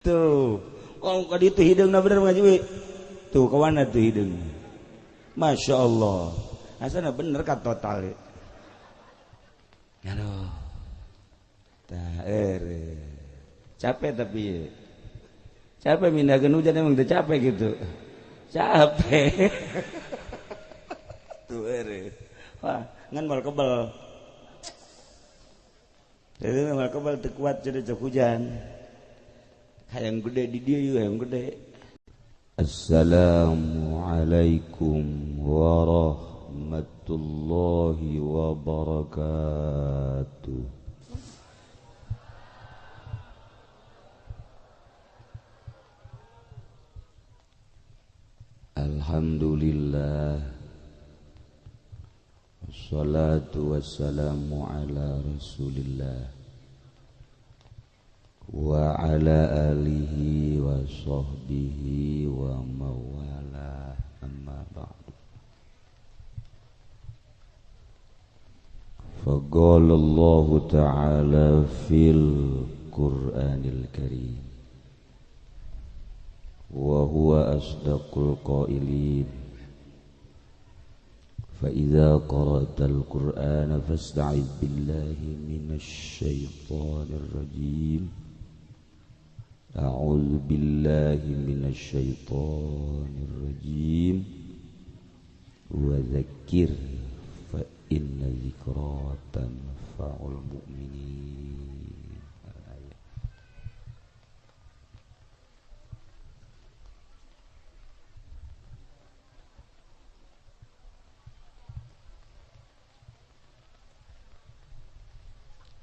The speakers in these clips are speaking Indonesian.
tuh oh kadi itu hidungna bener ngaji we tuh kawana tuh hidung Masya Allah asana bener kan total aduh tah capek tapi capek mindahkeun hujan emang teu capek gitu capek tuh wah ngan mal kebal jadi mal kebal teu kuat jadi cek hujan hayang gede di dia yuk hayang gede. Assalamualaikum warahmatullahi wabarakatuh. Alhamdulillah wassalatu wassalamu ala rasulillah wa ala alihi wa sahbihi wa mawala amma ba'du faqala Allah ta'ala fil Qur'anil Karim wa huwa asdaqul qailin fa idza qara'tal Qur'ana fasta'idz billahi minasy syaithanir rajim A'udzu billahi minasy syaithanir rajim wa dzakkir fa inna dzikra tanfa'ul mu'minin.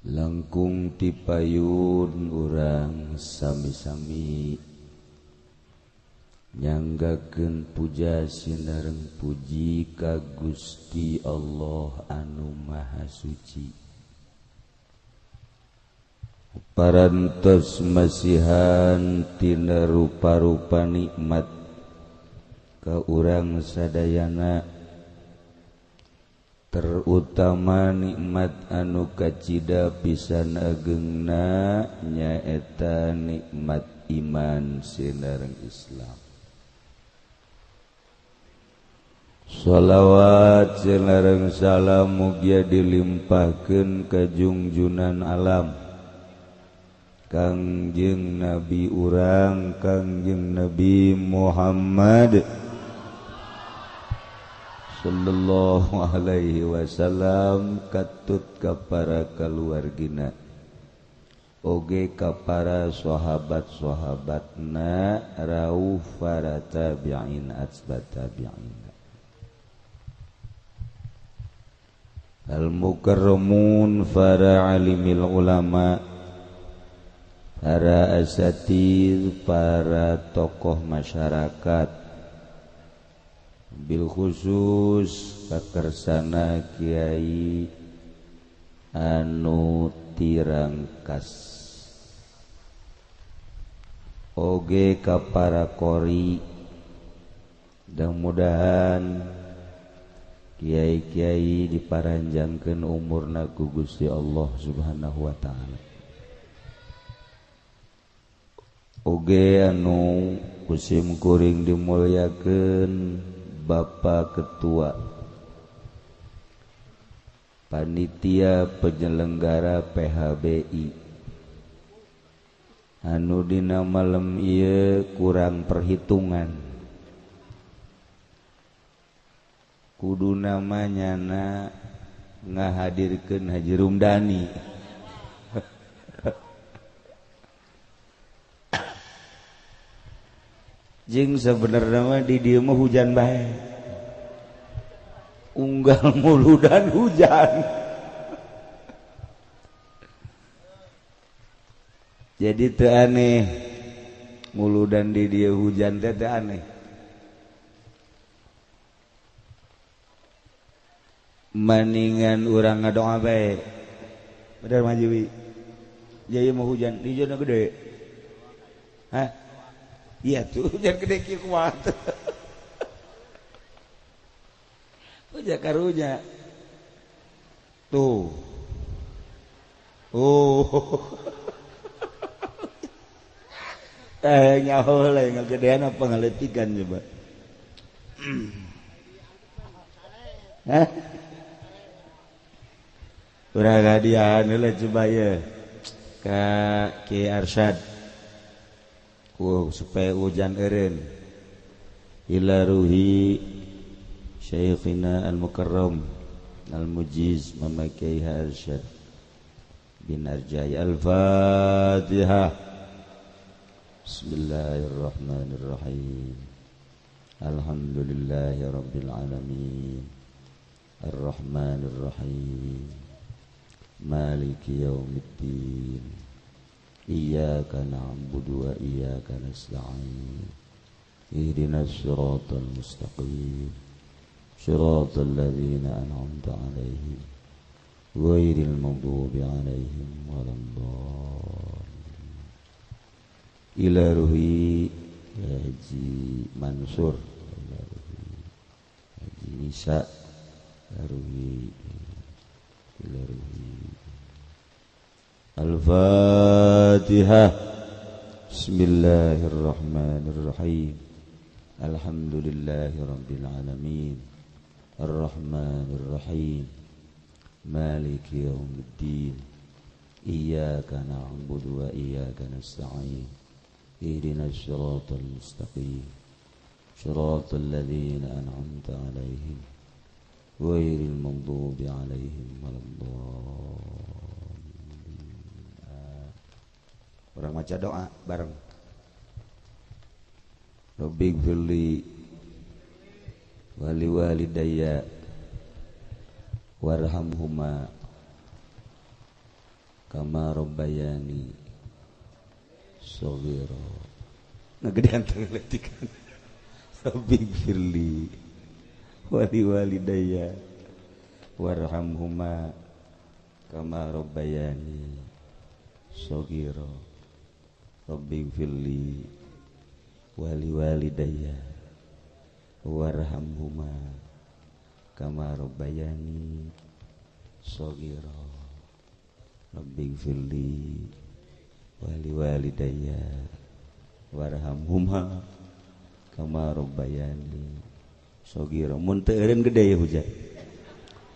Langkung tipayun urang sami-sami nyanggakeun puja sinareng puji ka Gusti Allah anu Maha Suci. Parantos masihan tina rupa-rupa nikmat ka urang sadayana terutama nikmat anu kacida pisan ageungna nyaeta nikmat iman sinareng Islam. Shalawat sinareng salam mugia dilimpahkeun ka junjunan alam Kangjeng Nabi urang Kangjeng Nabi Muhammad sallallahu alaihi wasallam katut ka para kaluargina oge ka para sahabat-sahabatna rauh para tabi'in atsbat tabi'in al-mukarramun para alimil ulama para asatidz para tokoh masyarakat bil khusus kakersana kiai anu tirangkas oge ka para qori mudah-mudahan kiai-kiai diparanjangkeun umurna ku Gusti Allah Subhanahu wa taala oge anu kusim kuring dimulyakeun Bapak Ketua Panitia Penyelenggara PHBI anu dina malam ieu kurang perhitungan kudu namanyana ngahadirkeun Haji Rumdani jeung sebenarnya mah di dieu mah hujan bae unggal mulu dan hujan jadi teu aneh mulu dan di dieu hujan teh teu aneh maningan urang ngadoa bae bener mah Jiwi jadi mau hujan di hujan gede hah iya tuh hujan gede kieu kuat hujan karunya tuh oh nyaho lah ngagedean apa ngaletikan coba. Hah? Urang hadiahan heula coba ya. Ka Ki Arsyad. Supaya hujan eureun. Ila ruhi Syekhina Al-Mukarram Al-Mujiz Mama Kiai Arsyad bin Arjai. Al-Fatihah. Bismillahirrahmanirrahim. Alhamdulillahi rabbil alamin. Ar-Rahmanir-Rahim. Maliki yaumiddin. Iyyaka na'budu wa iyyaka nasta'in. Ihdinas siratal mustaqim. Siratal ladzina an'amta 'alaihim ghairil maghdubi 'alaihim waladdallin. Ila ruhi Haji Mansur, Haji Nisa, ruhi ila ruhi. Al-Fatihah. Bismillahirrahmanirrahim. Alhamdulillahi rabbil alamin. Ar-Rahmanir-Rahim. Maliki yaumiddin. Iyyaka na'budu wa iyyaka nasta'in. Ihdinas siratal mustaqim. Siratal ladzina an'amta 'alaihim ghairil maghdubi 'alaihim waladdallin. Orang maca doa bareng. Rabbighfirli wali walidayya warhamhuma kama rabbayani shaghira. Ngagedean teh letikan. Rabbighfirli wali walidayya warhamhuma kama rabbayani shaghira. Rabbighfirli wali walidayya warhamhuma kama rabbayani shaghira. Rabbighfirli wali walidayya warhamhuma kama rabbayani shaghira. Mun teu eureun gede ya hujan.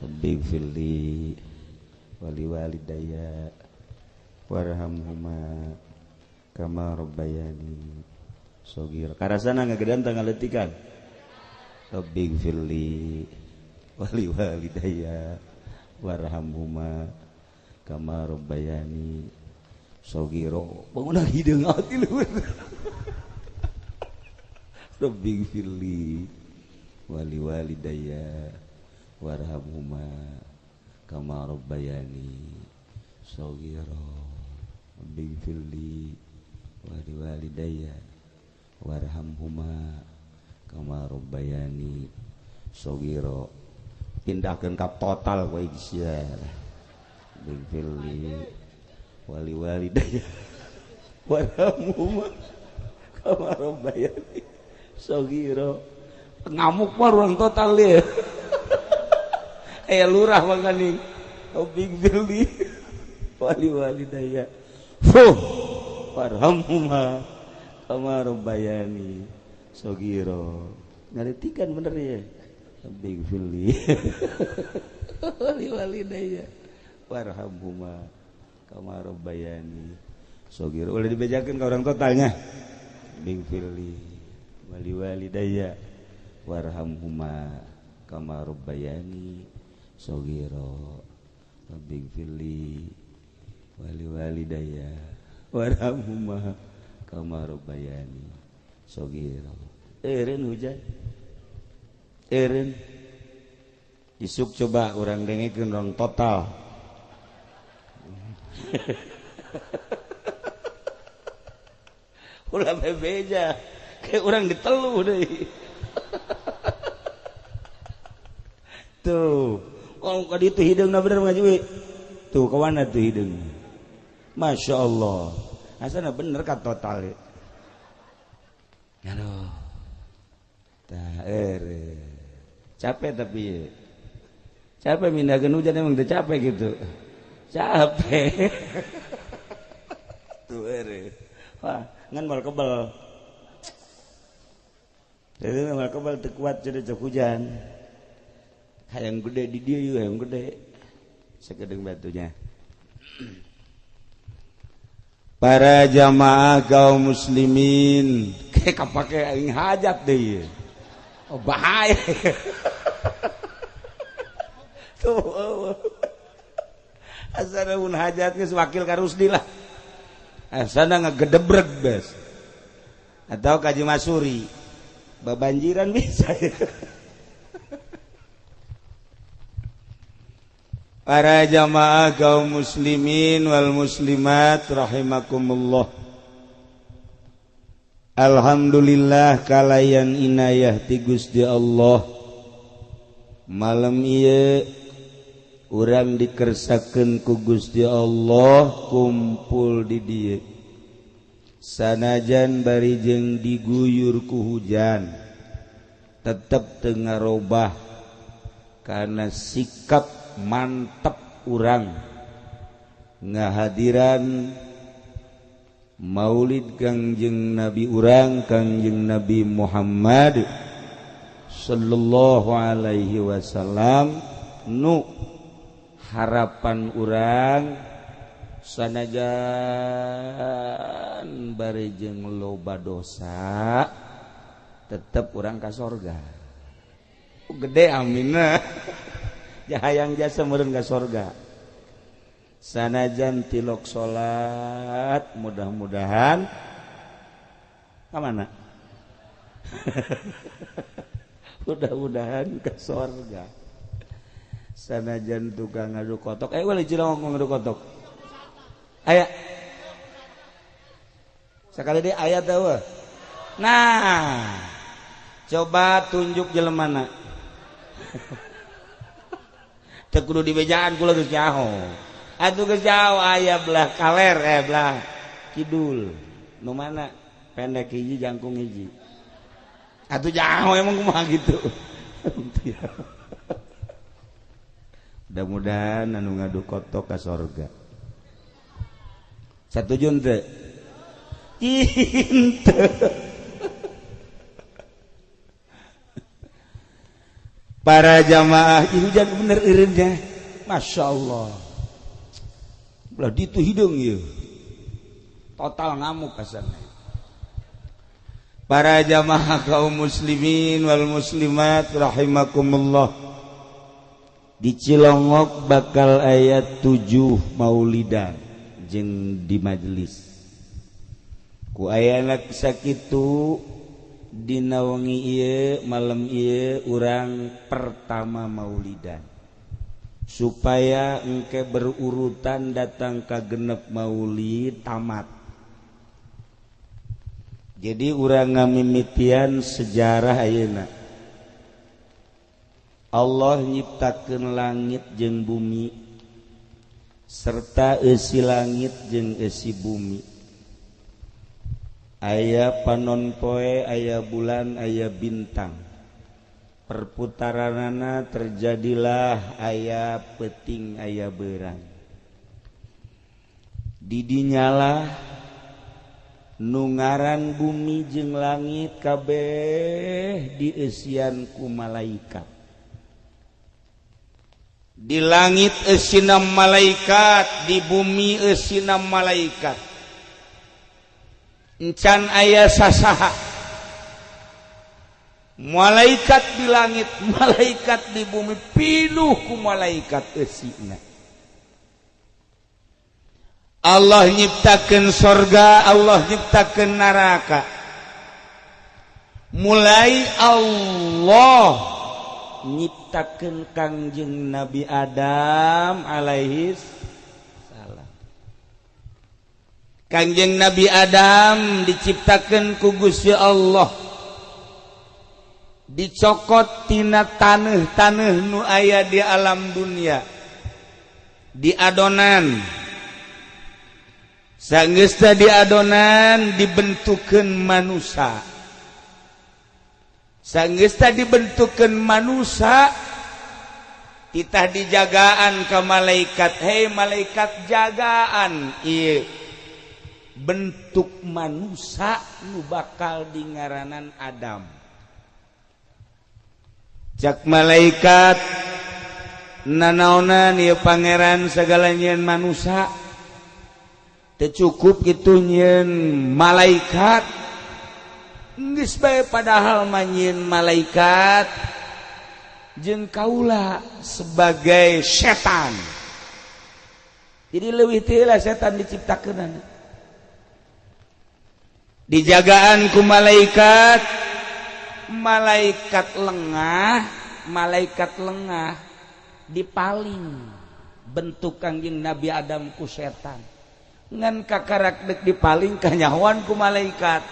Rabbighfirli wali walidayya warhamhuma kama rabbayani shaghira. Karasana ngagedean tanggal letikan. Rabbighfirli wali walidayya warhamhuma kama rabbayani shaghira. Bangunan hideung ati luhur. Rabbighfirli wali walidayya warhamhuma kama rabbayani shaghira. Rabbighfirli wali walidayya warhamhuma kama rabbayani shaghira. Pindahkeun ka total kowe sia. Rabbighfirli wali walidayya warhamhuma kama rabbayani shaghira. Ngamuk mah urang total ya. Aya lurah mangani. Rabbighfirli wali walidayya warhamhuma kama rabbayani shaghira. Ngaletikan bener ya. Rabbighfirli wali walidayya warhamhuma kama rabbayani shaghira. Ulah dibejakeun ka orang totalnya. Rabbighfirli wali walidayya warhamhuma kama rabbayani shaghira. Rabbighfirli wali walidayya warhamhuma kama rabbayani shaghira. Eureun hujan. Eureun. Isuk coba urang dengekeun orang total. Ulah bebeja. Kayak urang ditelu deui. Tuh, kalau ka ditu hideungna bener ngaji. Tuh kawana tuh hideung. Masya Allah. Asana bener ka total. Aduh. Tah capek tapi capek mindahkeun hujan emang teu capek gitu. Capek. Tuh wah, ngan mal kebal. Jadi mal kebal teu kuat jadi cek hujan. Hayang gede di dieu yeuh hayang gede. Sakedeung batunya. Para jamaah kaum muslimin, kayak kapake aing hajat deui. Oh bahaya. Tuh. Asana mun hajat geus wakil ka Rusdi lah. Asana ngagedebreg bes. Atau Kaji Masuri. Babanjiran bisa. Para jamaah kaum muslimin wal muslimat rahimakumullah. Alhamdulillah kalayan inayah ti Gusti Allah. Malam ieu urang dikersakeun ku Gusti Allah kumpul di dieu. Sanajan bari jeung diguyur ku hujan, tetep teu ngarobah kana sikap mantep urang ngahadiran maulid Kangjeng Nabi urang Kangjeng Nabi Muhammad sallallahu alaihi wasallam nu harapan urang sanajan bari jeung loba dosa tetep urang ka sorga. Gede aminna. Hayang jasa meureun ka sorga. Sanajan tilok salat mudah-mudahan ka mana? Mudah-mudahan ke sorga. Sanajan tukang ngadu kotok. Wali Cilongok ngadu kotok. Aya. Sakali dia aya teu. Nah. Coba tunjuk jelemana. Teu kudu dibejaan kula geus nyaho. Atuh geus jauh aya belah kaler belah kidul. Nu mana? Pendek hiji jangkung hiji. Atuh jauh emang kumaha gitu. Mudah-mudahan anu ngadu kotok ka sorga. Satuju teu? Henteu. Para jamaah hujan bener eureunnya. Masya Allah. Belah ditu hidung ieu. Total ngamuk kasana. Para jamaah kaum muslimin wal muslimat rahimakumullah. Di Cilongok bakal ayat 7 maulidan jeung di majelis. Ku ayana sakitu dina wengi ieu malam ieu urang pertama maulidan. Supaya engke berurutan datang ka genep maulid tamat. Jadi urang ngamimitian sejarah ayeuna. Allah nyiptakeun langit jeung bumi serta eusi langit jeung eusi bumi. Aya panon poe, aya bulan, aya bintang. Perputaranana terjadilah aya peuting, aya beurang. Di dinyalah nu ngaran bumi jeung langit kabeh dieusian ku malaikat. Di langit eusina malaikat, di bumi eusina malaikat. Encan aya sasaha. Malaikat di langit, malaikat di bumi, pinuh ku malaikat eusina. Allah nyiptakeun sorga, Allah nyiptakeun neraka. Mulai Allah nyiptakeun Kangjeng Nabi Adam alaihi salam. Kangjeng Nabi Adam diciptakeun ku Gusti Allah. Dicokot tina taneuh-taneuh nu aya di alam dunia. Di adonan. Sageus di adonan dibentukeun manusia. Sageus dibentukeun manusia, titah dijagaan ke malaikat. Hei malaikat jagaan ieu. bentuk manusia nu bakal dingaranan Adam. Cak malaikat nanaonan ieu pangeran segala nyeun manusia teu cukup kitu nyeun malaikat geus bae padahal manyieun malaikat jeung kaula sebagai setan. Jadi leuwih teu lah setan diciptakeun dijagaan ku malaikat lengah dipaling bentuk Kangjeng Nabi Adam ku setan ngan kakarak dek dipaling kanyahoan ku malaikat.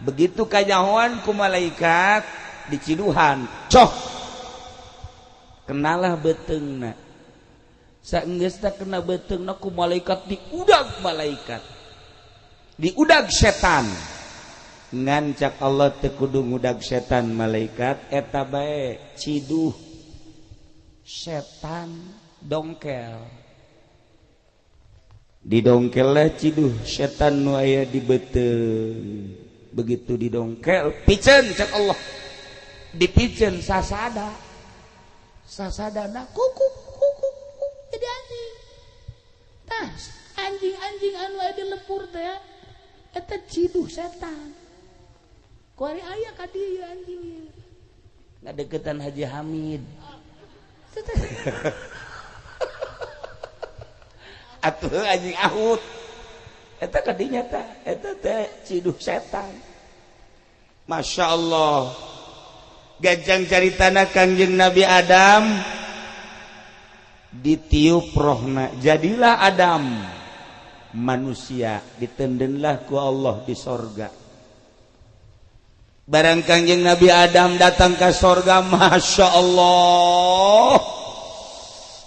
Begitu kanyahoan ku malaikat diciduhan coh kenalah beteungna saenggeusna kena beteungna ku malaikat diudag setan ngan cak Allah teu kudu ngudag setan malaikat eta bae ciduh setan dongkel didongkellah ciduh setan nu aya di beuteung. Begitu didongkel piceun cak Allah dipiceun sasadana kukuk jadi anjing tah anjing anu aya di lepur teh eta ciduh setan ku ari aya ka dieu anjing ngadeukeutan Haji Hamid atuh anjing ahut eta kadinya teh eta teh ciduh setan. Masya Allah gajang caritana Kangjeng Nabi Adam ditiup rohna jadilah Adam manusia ditendenlah ku Allah di sorga. Barang Kangjeng Nabi Adam datang ke sorga, Masya Allah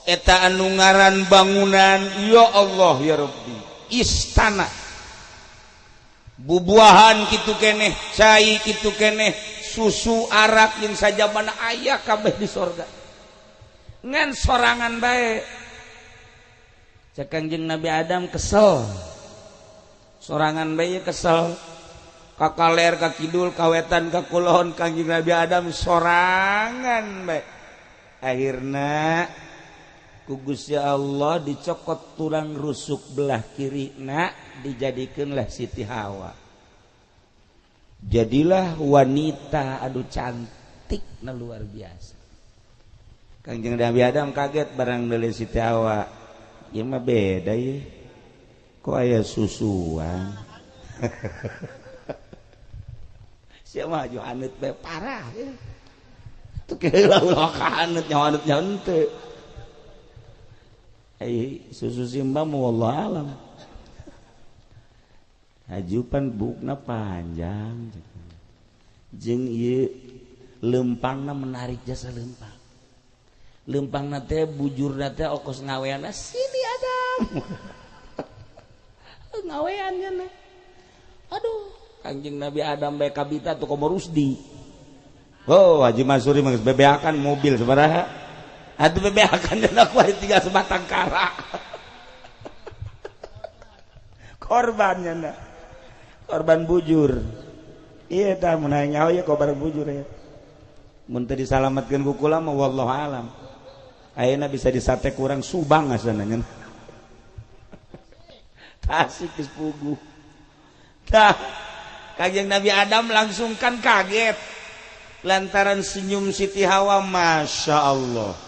eta anu ngaran bangunan ya Allah ya Rabbi istana bubuahan kitu keneh cai kitu keneh susu arak yang saja mana aya kabeh di sorga ngan sorangan bae. Cak Kangjeng Nabi Adam kesel sorangan bae kesel ka kaler ka kidul ka wetan ka kulon Kangjeng Nabi Adam sorangan bae akhirna ku Gusti Allah dicokot tulang rusuk belah kirina dijadikeunlah Siti Hawa jadilah wanita adu cantik na luar biasa. Kangjeng Nabi Adam kaget barang deuleu Siti Hawa ieu mah beda ye kok aya susuan sia mah johaneut bae parah ye teu keula ulah ka haneut nyawaneut teu susu simba mu wallah alam hajupan bukna panjang jeung ieu lempangna menarik jasa lempangna teh bujurna teh okos ngaweana sini Adam ngaweannya na aduh Kangjeng Nabi Adam bae kabita tuh komo Rusdi Haji Masuri mah bebeakan mobil sabaraha atuh bebeakan dina ku ari tinggal sebatang kara korbannya na korban bujur iya tah mun aya nyaho ya korban bujur ya mun teu disalametkeun ku kula mah wallahu alam ayeuna bisa disate kurang Subang asana nya Tasik geus puguh tah Kangjeng Nabi Adam langsung kan kaget lantaran senyum Siti Hawa. Masya Allah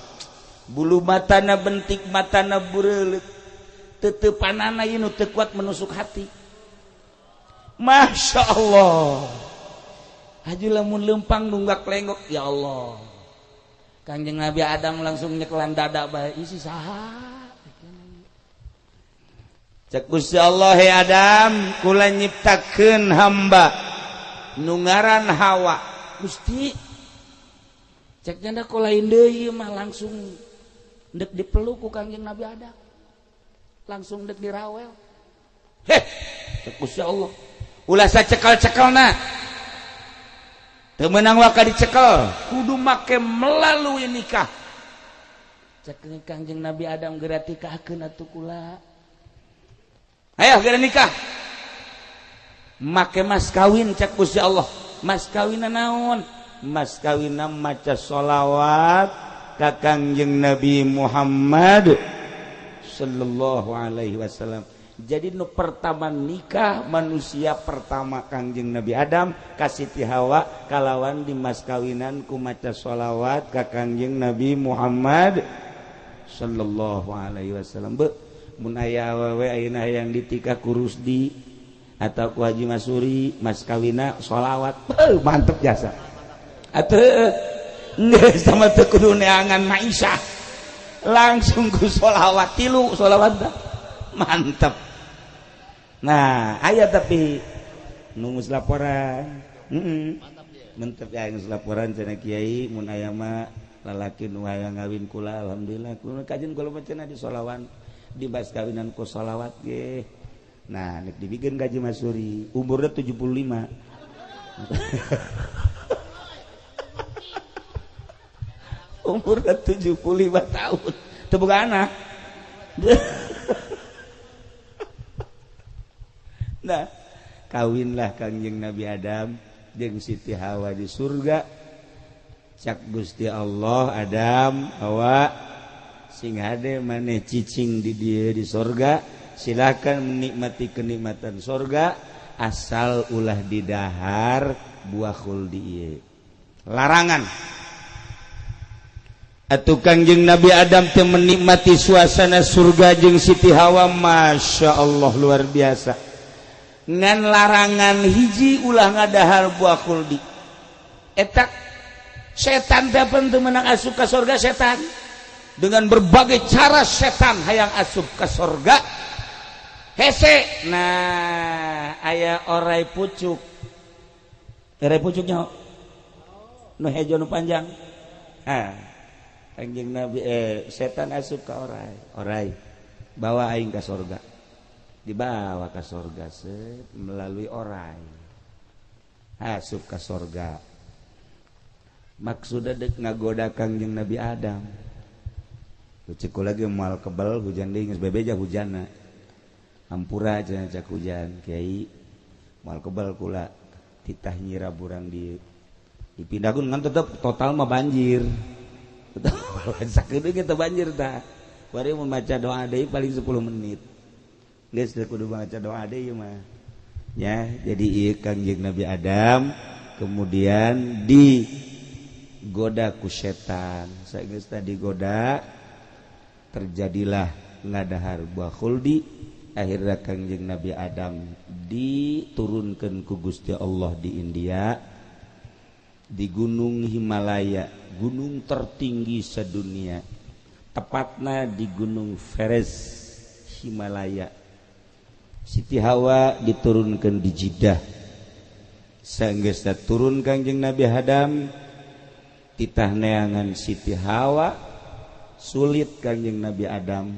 bulu matana bentik matana bureuleuh teutepanana ieu nu teu kuat menusuk hati. Masya Allah haju lamun lempang nunggak lenggok ya Allah Kangjeng Nabi Adam langsung nyekelan dada bae isi saha cek Gusti Allah he Adam kula nyiptakeun hamba nu ngaran Hawa Gusti cek janda kula deui mah langsung dek dipeluk ku Kangjeng Nabi Adam langsung dek dirawel heh cek Gusti Allah ulah sacekel-cekelna teu meunang waka dicekel kudu make melalui nikah cek Kangjeng Nabi Adam geura tikahkeun atuh kula aya geura nikah make mas kawin cak Gusti Allah. Mas kawin naon? Mas kawin maca sholawat ka Kangjeng Nabi Muhammad sallallahu alaihi wasallam. Jadi nu pertama nikah manusia pertama Kangjeng Nabi Adam ka Siti Hawa kalawan di mas kawinan ku maca sholawat ka Kangjeng Nabi Muhammad sallallahu alaihi wasallam. Be mun aya awewe ayeuna hayang ditikah ku Rusdi atau ku Haji Masuri mas kawina sholawat mantep jasa. Atuh geus sama teu kudu neangan Maisha. Langsung ku sholawat 3 sholawat dah. Mantep. Nah, aya tapi nunggu laporan. Mantep ya nunggu laporan cenah kiai mun aya mah lalaki nu hayang ngawin kula alhamdulillah kudu kajen kula macana di sholawan di bas kawinan ku sholawat ge. Nah, nek dibikeun Haji Masuri umurna 75. Umurna 75 tahun. Teu boga anak. Nah, kawinlah Kangjeng Nabi Adam jeung Siti Hawa di surga. Cak Gusti Allah Adam Hawa sing hade maneh cicing di dieu di surga. Silakan menikmati kenikmatan surga asal ulah didahar buah khuldi ieu. Larangan. Atuh Kangjeng Nabi Adam teh menikmati suasana surga jeung Siti Hawa, masya Allah luar biasa. Ngan larangan hiji ulah ngadahar buah khuldi. Eta setan teh teu meunang asup ka surga setan. Dengan berbagai cara setan hayang asup ka surga. Hese, nah aya orai pucuk. Orai pucuknya nu hejo nu panjang. Kangjeng Nabi setan asup ka orai. Bawa aing ka surga. Dibawa ke surga melalui orai asup ke surga maksudnya dek ngagoda Kangjeng Nabi Adam cek lagi moal kebal hujan deui geus bebeja hujanna hampura cenah cak hujan kiai moal kebal kula titah nyirab urang dipindahkeun ngan tetep total mah banjir sakedeung kita banjir tah bari mun maca doa deui paling 10 menit. Geus kudu baca doa deui mah. Ya, jadi ieu Kangjeng Nabi Adam kemudian digoda ku setan. Sageus tadi goda terjadilah ngadahar buah khuldi. Akhirnya Kangjeng Nabi Adam diturunkeun ku Gusti Allah di India di Gunung Himalaya, gunung tertinggi sedunia. Tepatna di Gunung Everest Himalaya. Siti Hawa diturunkan di Jeddah. Saenggeus turun Kangjeng Nabi Adam titah neangan Siti Hawa sulit Kangjeng Nabi Adam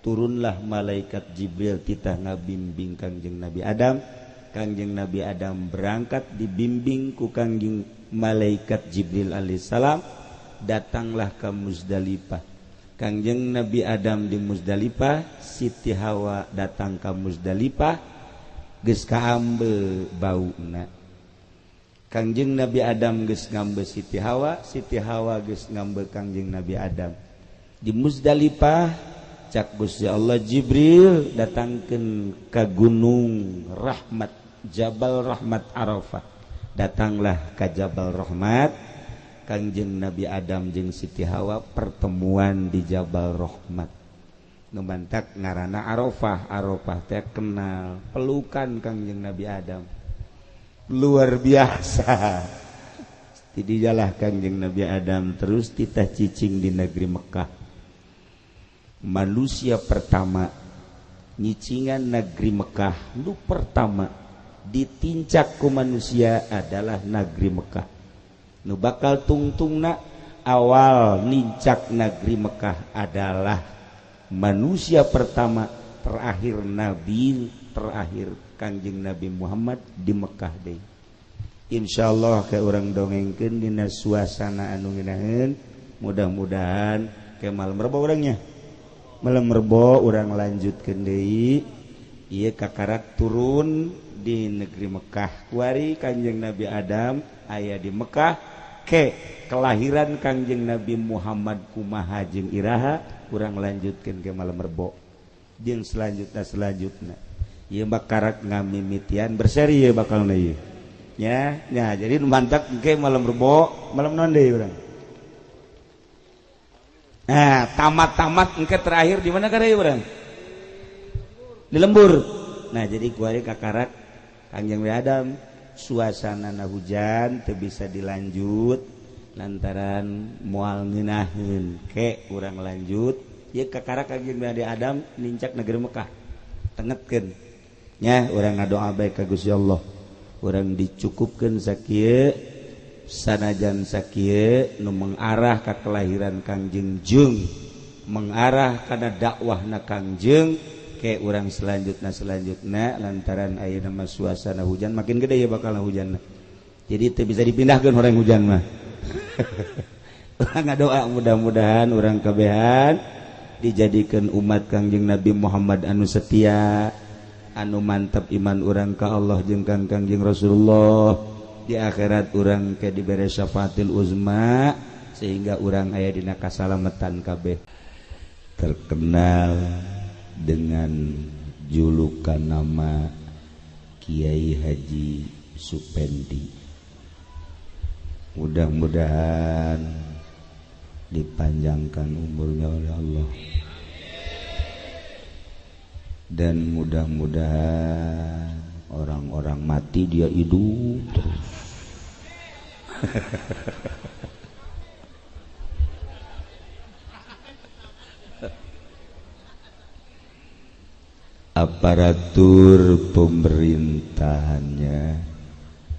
turunlah malaikat Jibril titah ngabimbing Kangjeng Nabi Adam. Kangjeng Nabi Adam berangkat dibimbing ku Kangjeng malaikat Jibril alaihissalam datanglah ke Muzdalifah. Kangjeng Nabi Adam di Muzdalifah, Siti Hawa datang ke Muzdalifah, geus kaambe bauna. Kangjeng Nabi Adam geus ngambe Siti Hawa geus ngambe Kangjeng Nabi Adam. Di Muzdalifah cak Gusti Allah Jibril datangkeun ka Gunung Rahmat, Jabal Rahmat Arafah. Datanglah ka Jabal Rahmat. Kangjeng Nabi Adam jeung Siti Hawa pertemuan di Jabal Rahmat. Numantak ngaranna Arafah. Arafah teh kenal pelukan Kangjeng Nabi Adam. Luar biasa. Tidijalah Kangjeng Nabi Adam terus titah cicing di negeri Mekah. Manusia pertama nyicingan negeri Mekah nu pertama ditincak ku manusia adalah negeri Mekah. Nu bakal tungtungna awal nincak negeri Mekah adalah manusia pertama terakhir Nabi terakhir Kangjeng Nabi Muhammad di Mekah deui. Insyaallah ke urang dongengkeun dina suasana anu ngeunaheun mudah-mudahan ke malam rebo urangnya. Malam rebo urang lanjutkeun deui Ieu kakarak turun di negeri Mekah. Kuari Kanjeng Nabi Adam aya di Mekah ke kelahiran Kanjeng Nabi Muhammad kumaha jeung iraha urang lanjutkeun ke malam Rebo. Jeung selanjutnya ieu bakarak ngamimitian berseri ieu bakalna ieu. Ya, jadi mantap ke malam Rebo, malam naon deui urang. Nah, tamat engke terakhir di mana kada urang? Di Lembur. Nah, jadi kuari kakarak Kanjeng Adam suasana hujan teu bisa dilanjut lantaran moal ngeunaheun ke urang lanjut ieu kakarak Kanjeng Nabi Adam nincak negeri Mekah tengetkeun nya urang ngadoa bae ka Gusti Allah urang dicukupkeun sakieu sanajan sakieu nu mengarah ka kelahiran Kangjeng Jeung mengarah kana dakwahna Kangjeng ke urang selanjutnya lantaran aya nama suasana hujan makin gede ya bakal hujan jadi teu bisa dipindahkeun orang hujan mah urang ngadoa mudah-mudahan urang kabehan dijadikeun umat Kangjeng Nabi Muhammad anu setia anu mantap iman urang ka Allah jeung Kangjeng Rasulullah di akhirat urang ke dibere syafaatil uzma sehingga urang aya dina kasalamatan kabeh terkenal dengan julukan nama Kiai Haji Supendi. Mudah-mudahan dipanjangkan umurnya oleh Allah dan mudah-mudahan orang-orang mati dia hidup terus. Aparatur pemerintahannya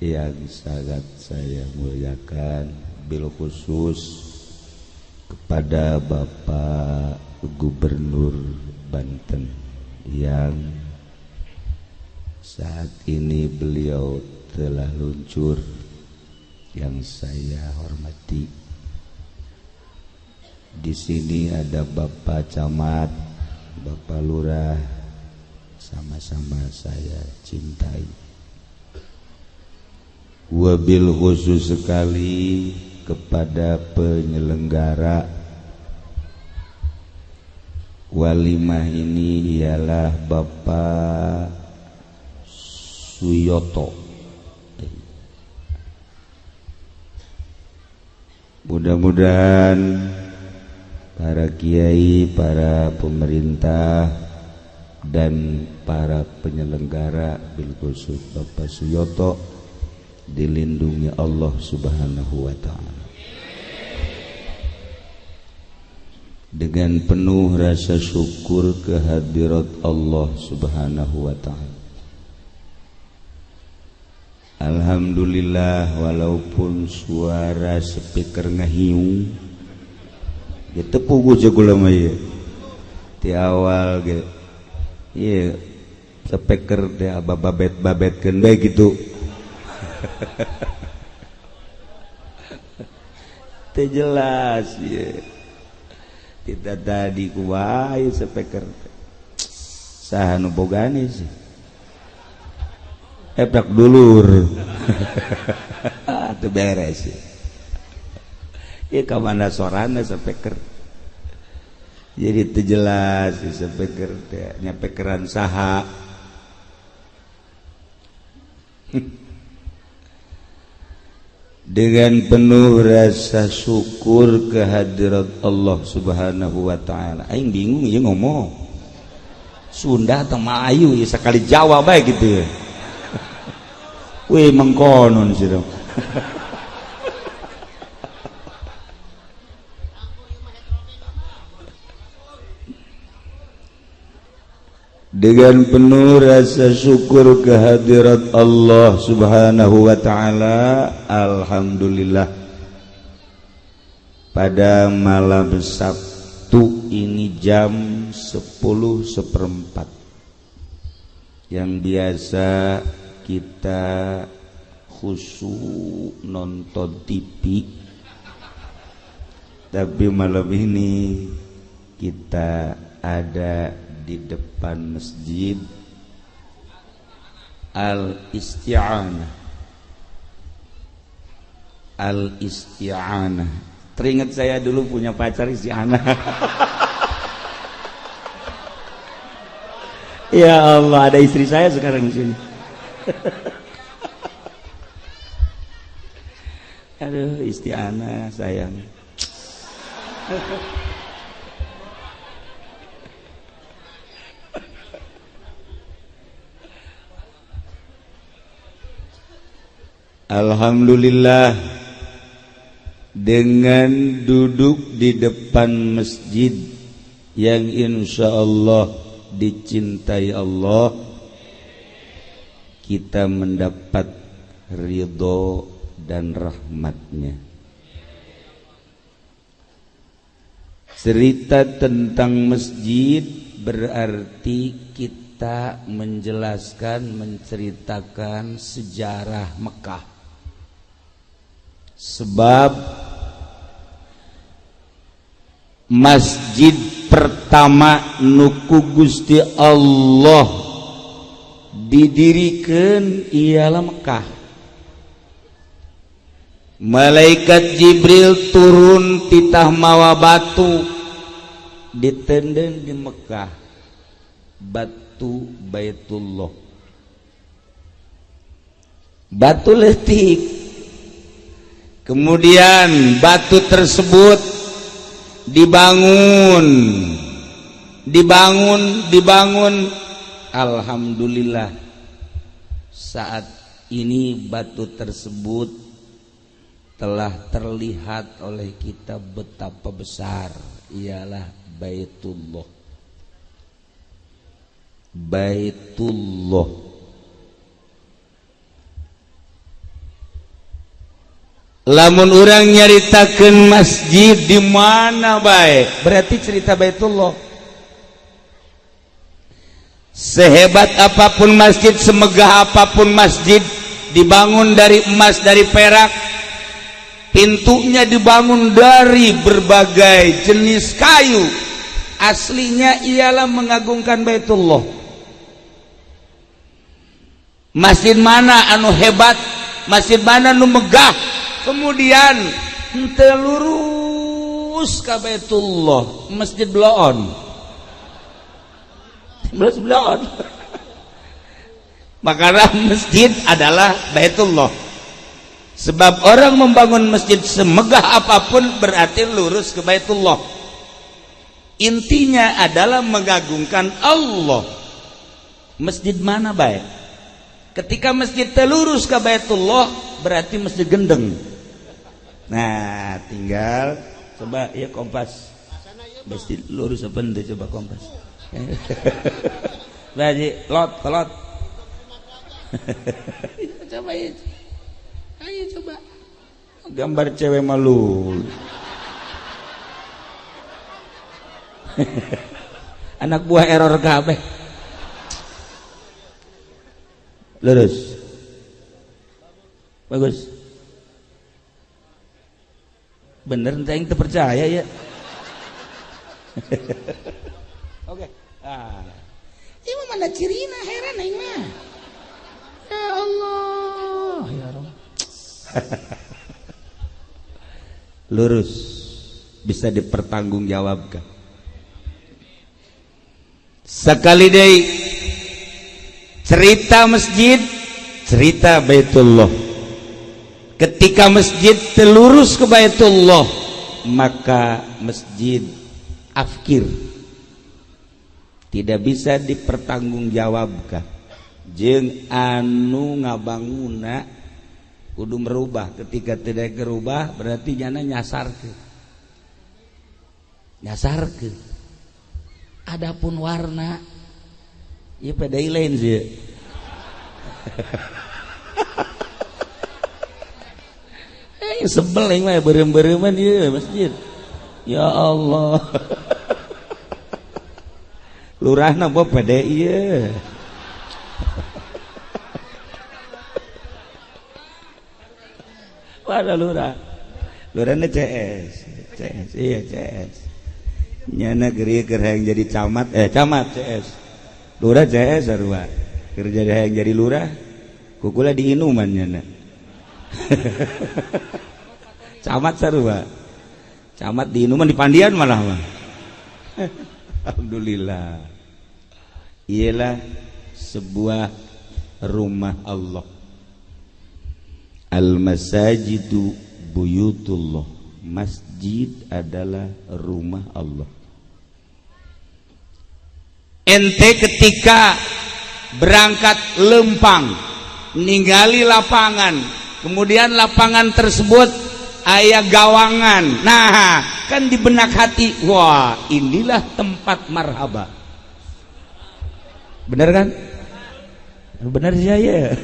yang sangat saya muliakan, bil khusus kepada Bapak Gubernur Banten yang saat ini beliau telah luncur, yang saya hormati. Di sini ada Bapak Camat, Bapak Lurah, sama-sama saya cintai. Wabil khusus sekali kepada penyelenggara walimah ini ialah Bapak Suyoto. Mudah-mudahan para kiai, para pemerintah dan para penyelenggara bil khusus Bapak Suyoto dilindungi Allah Subhanahu wa taala. Dengan penuh rasa syukur kehadirat Allah Subhanahu wa taala. Alhamdulillah walaupun suara speaker ngahiung ge tepugu jegula mah ieu. Ti awal ge iya speaker teh babet-babetkeun bae gitu. Teu jelas ieu. Kita tadi kuwae speaker teh. Saha nu bogane sih? Ebrak dulur. Teu beres sih. Ieu ka mana sorana speaker. Jadi itu jelas speaker nya pekeran saha. Dengan penuh rasa syukur kehadirat Allah Subhanahu wa taala. Aing bingung ieu ngomong. Sunda atau Melayu ya sekali Jawa bae gitu ya. Wih mengkonon sih dong. Dengan penuh rasa syukur kehadirat Allah Subhanahu wa taala, alhamdulillah pada malam Sabtu ini jam 10:04 yang biasa kita khusyuk nonton TV, tapi malam ini kita ada di depan masjid Al-isti'anah. Al-isti'anah. Teringat saya dulu punya pacar isti'anah. Ya Allah, ada istri saya sekarang di sini. Aduh, isti'anah sayang. Alhamdulillah, dengan duduk di depan masjid yang insya Allah dicintai Allah, kita mendapat ridho dan rahmatnya. Cerita tentang masjid berarti kita menjelaskan, menceritakan sejarah Mekah. Sebab masjid pertama nuku Gusti Allah didirikan ialah Mekah. Malaikat Jibril turun titah mawa batu ditenden di Mekah, batu Baitullah, batu letik. Kemudian batu tersebut dibangun. Alhamdulillah, saat ini batu tersebut telah terlihat oleh kita betapa besar, ialah Baitullah. Lamun orang nyaritakeun masjid di mana bae, berarti cerita Baitullah. Sehebat apapun masjid, semegah apapun masjid, dibangun dari emas, dari perak, pintunya dibangun dari berbagai jenis kayu, aslinya ialah mengagungkan Baitullah. Masjid mana anu hebat, masjid mana anu megah, kemudian henteu lurus ka Baitullah, masjid bloon. Maka masjid adalah Baitullah. Sebab orang membangun masjid semegah apapun berarti lurus ke Baitullah. Intinya adalah mengagungkan Allah. Masjid mana baik? Ketika masjid telurus ke Baitullah berarti masjid gendeng. Nah, tinggal coba ya kompas. Masjid lurus apa ente coba kompas. Baji lot. Coba ya. Ayo coba. Gambar cewek malu. Anak buah error kabeh. Lurus. Bagus. Bener ente yang terpercaya ya. Oke. Ini mana cirina heran aing mah. Ya Allah, ya Rabb. Lurus, bisa dipertanggungjawabkan. Sekali deui cerita masjid, cerita Baitullah. Ketika masjid telurus ke Baitullah, maka masjid afkir, tidak bisa dipertanggungjawabkan. Jeung anu ngabanguna kudu merubah. Ketika tidak berubah berarti nyana nyasarkeun. Adapun warna ieu pada lain sih. Sebel yang mah berem-bereman ieu masjid. Ya Allah. Lurahna boh pada ieu. Pada lurahna CS. Iya CS. Nyana geri keur hayang jadi camat CS. Lurah CS sarua. kerja yang jadi lurah kukula di inumannya na. Camat sarua camat di inuman di pandian malah mah. Alhamdulillah ialah sebuah rumah Allah. Al-masajidu buyutullah. Masjid adalah rumah Allah. Ente ketika berangkat lempang ningali lapangan, kemudian lapangan tersebut aya gawangan, nah kan di benak hati, wah inilah tempat marhaba. Bener kan? Bener saya.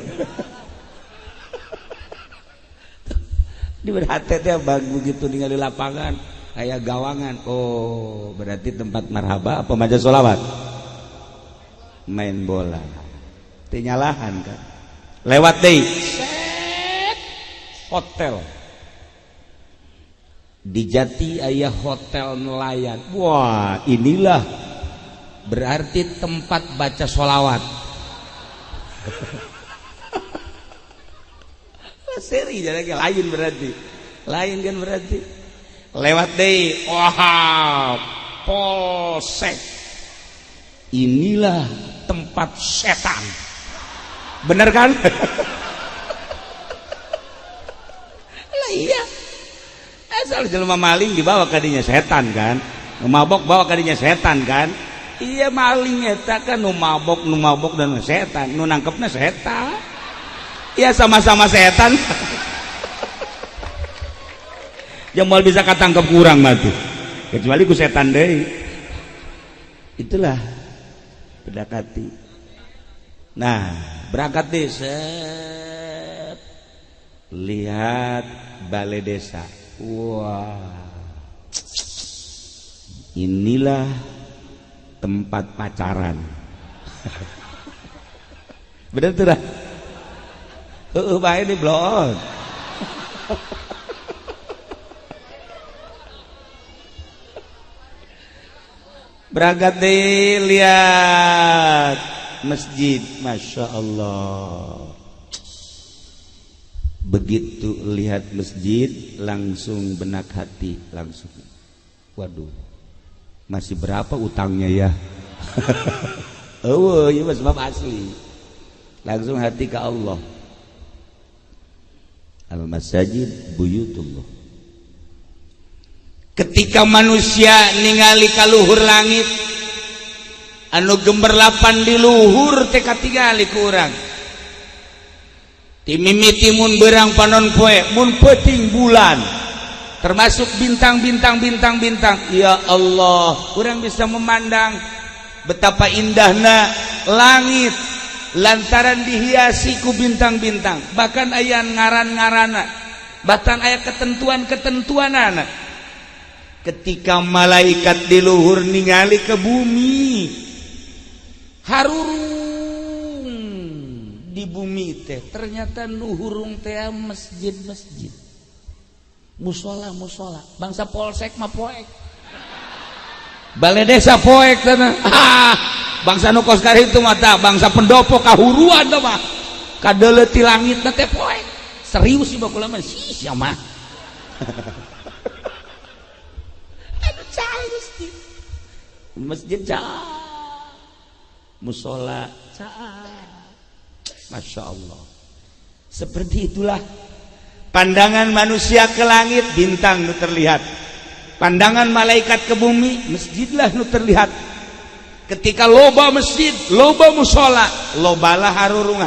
Di berhati teh bagus gitu ningali lapangan aya gawangan, oh berarti tempat marhaba apa maca sholawat? Main bola tinyalahan kan lewat deh hotel di Jati ayah hotel nelayan, wah inilah berarti tempat baca sholawat. Seri jadi lain berarti lain kan berarti lewat deh wah polsek inilah tempat setan. Bener kan? Lah iya. Asal jelema maling dibawa kadinya setan kan. Nu mabok bawa kadinya setan kan. Iya maling eta kan nu mabok dan setan, nu nangkepna setan. Iya sama-sama setan. Jamal bisa katangkep kurang mah tuh. Kecuali ku setan deui. Itulah berdekati. Nah, berangkat desa, lihat balai desa. Wah, inilah tempat pacaran. Bener tuh dah. Baik nih blon. Berangkat deh lihat masjid, masya Allah. Begitu lihat masjid langsung benak hati langsung, waduh, masih berapa utangnya ya? Oh iya mas sebab asli, langsung hati ke Allah. Al-masajid buyutullah. Ketika manusia ningali ka luhur langit anu gemerlapan di luhur teh katingali ku urang timimiti mun beurang panon poe mun peuting bulan termasuk bintang ya Allah urang bisa memandang betapa indahna langit lantaran dihiasi ku bintang-bintang bahkan aya ngaran-ngaranna bahkan aya ketentuan-ketentuanana. Ketika malaikat di luhur ningali ke bumi harurung di bumi teh ternyata luhurung teh masjid-masjid musola bangsa polsek mah poek balai desa poek tanah bangsa nu kos itu mata bangsa pendopo kahuruan tuh mah kadeleuti langit teh poek serius sih bakulah mah sih mah masjid musola masya Allah. Seperti itulah pandangan manusia ke langit bintang nu terlihat, pandangan malaikat ke bumi masjidlah nu terlihat. Ketika loba masjid loba musola lobalah harurung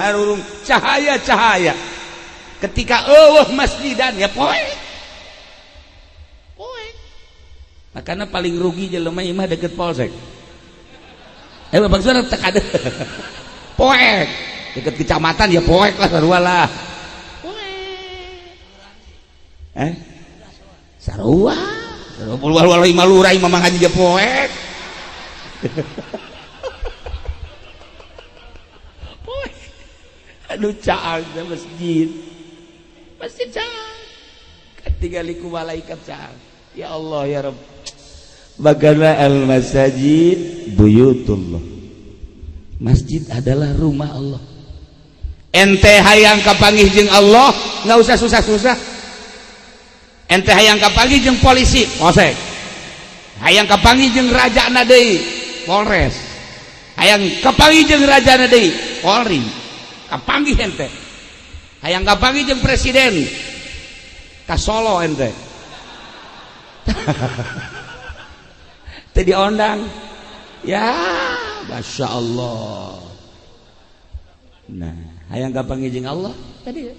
cahaya ketika masjidan ya poe makanya paling rugi jelema imah deket polsek. Bang Suara tak ada. Poek deket kecamatan ya poek lah sarua lah. Poek. Sarua. Sarua imah lurah imah ngaji ya poek. Poek. Aduh caang masjid. Masjid caang. Ketinggali ku malaikat caang. Ya Allah ya Rabb. Bagaimana al-masajid buyutullah. Masjid adalah rumah Allah. Ente hayang kapanggih jeung Allah, nggak usah susah-susah. Ente hayang kapanggih jeung polisi, polsek. Hayang kapanggih jeung rajana deui, Polres. Hayang kapanggih jeung rajana deui, Polri. Kapanggih ente. Hayang kapanggih jeung presiden, ka Solo ente. Teu diondang. Ya, Masya Allah. Nah, hayang kapanggih jeung Allah tadi ya.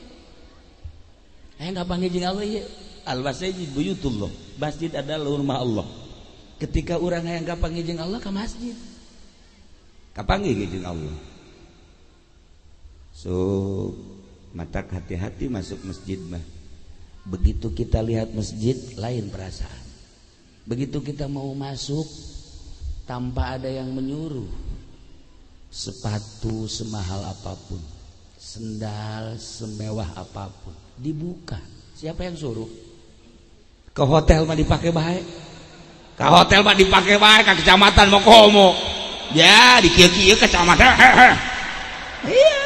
Hayang kapanggih jeung Allah ya. Al-masajid buyutullah. Masjid adalah rumah Allah. Ketika orang hayang kapanggih jeung Allah ke masjid. Kapanggih jeung Allah. So, matak hati-hati masuk masjid mah. Begitu kita lihat masjid lain perasaan. Begitu kita mau masuk tanpa ada yang menyuruh, sepatu semahal apapun, sendal semewah apapun dibuka. Siapa yang suruh? Ke hotel mah dipakai baik. Ke hotel mah dipakai baik, ke kecamatan mau komo. Ya, di kieu-kieu kecamatan. Iya.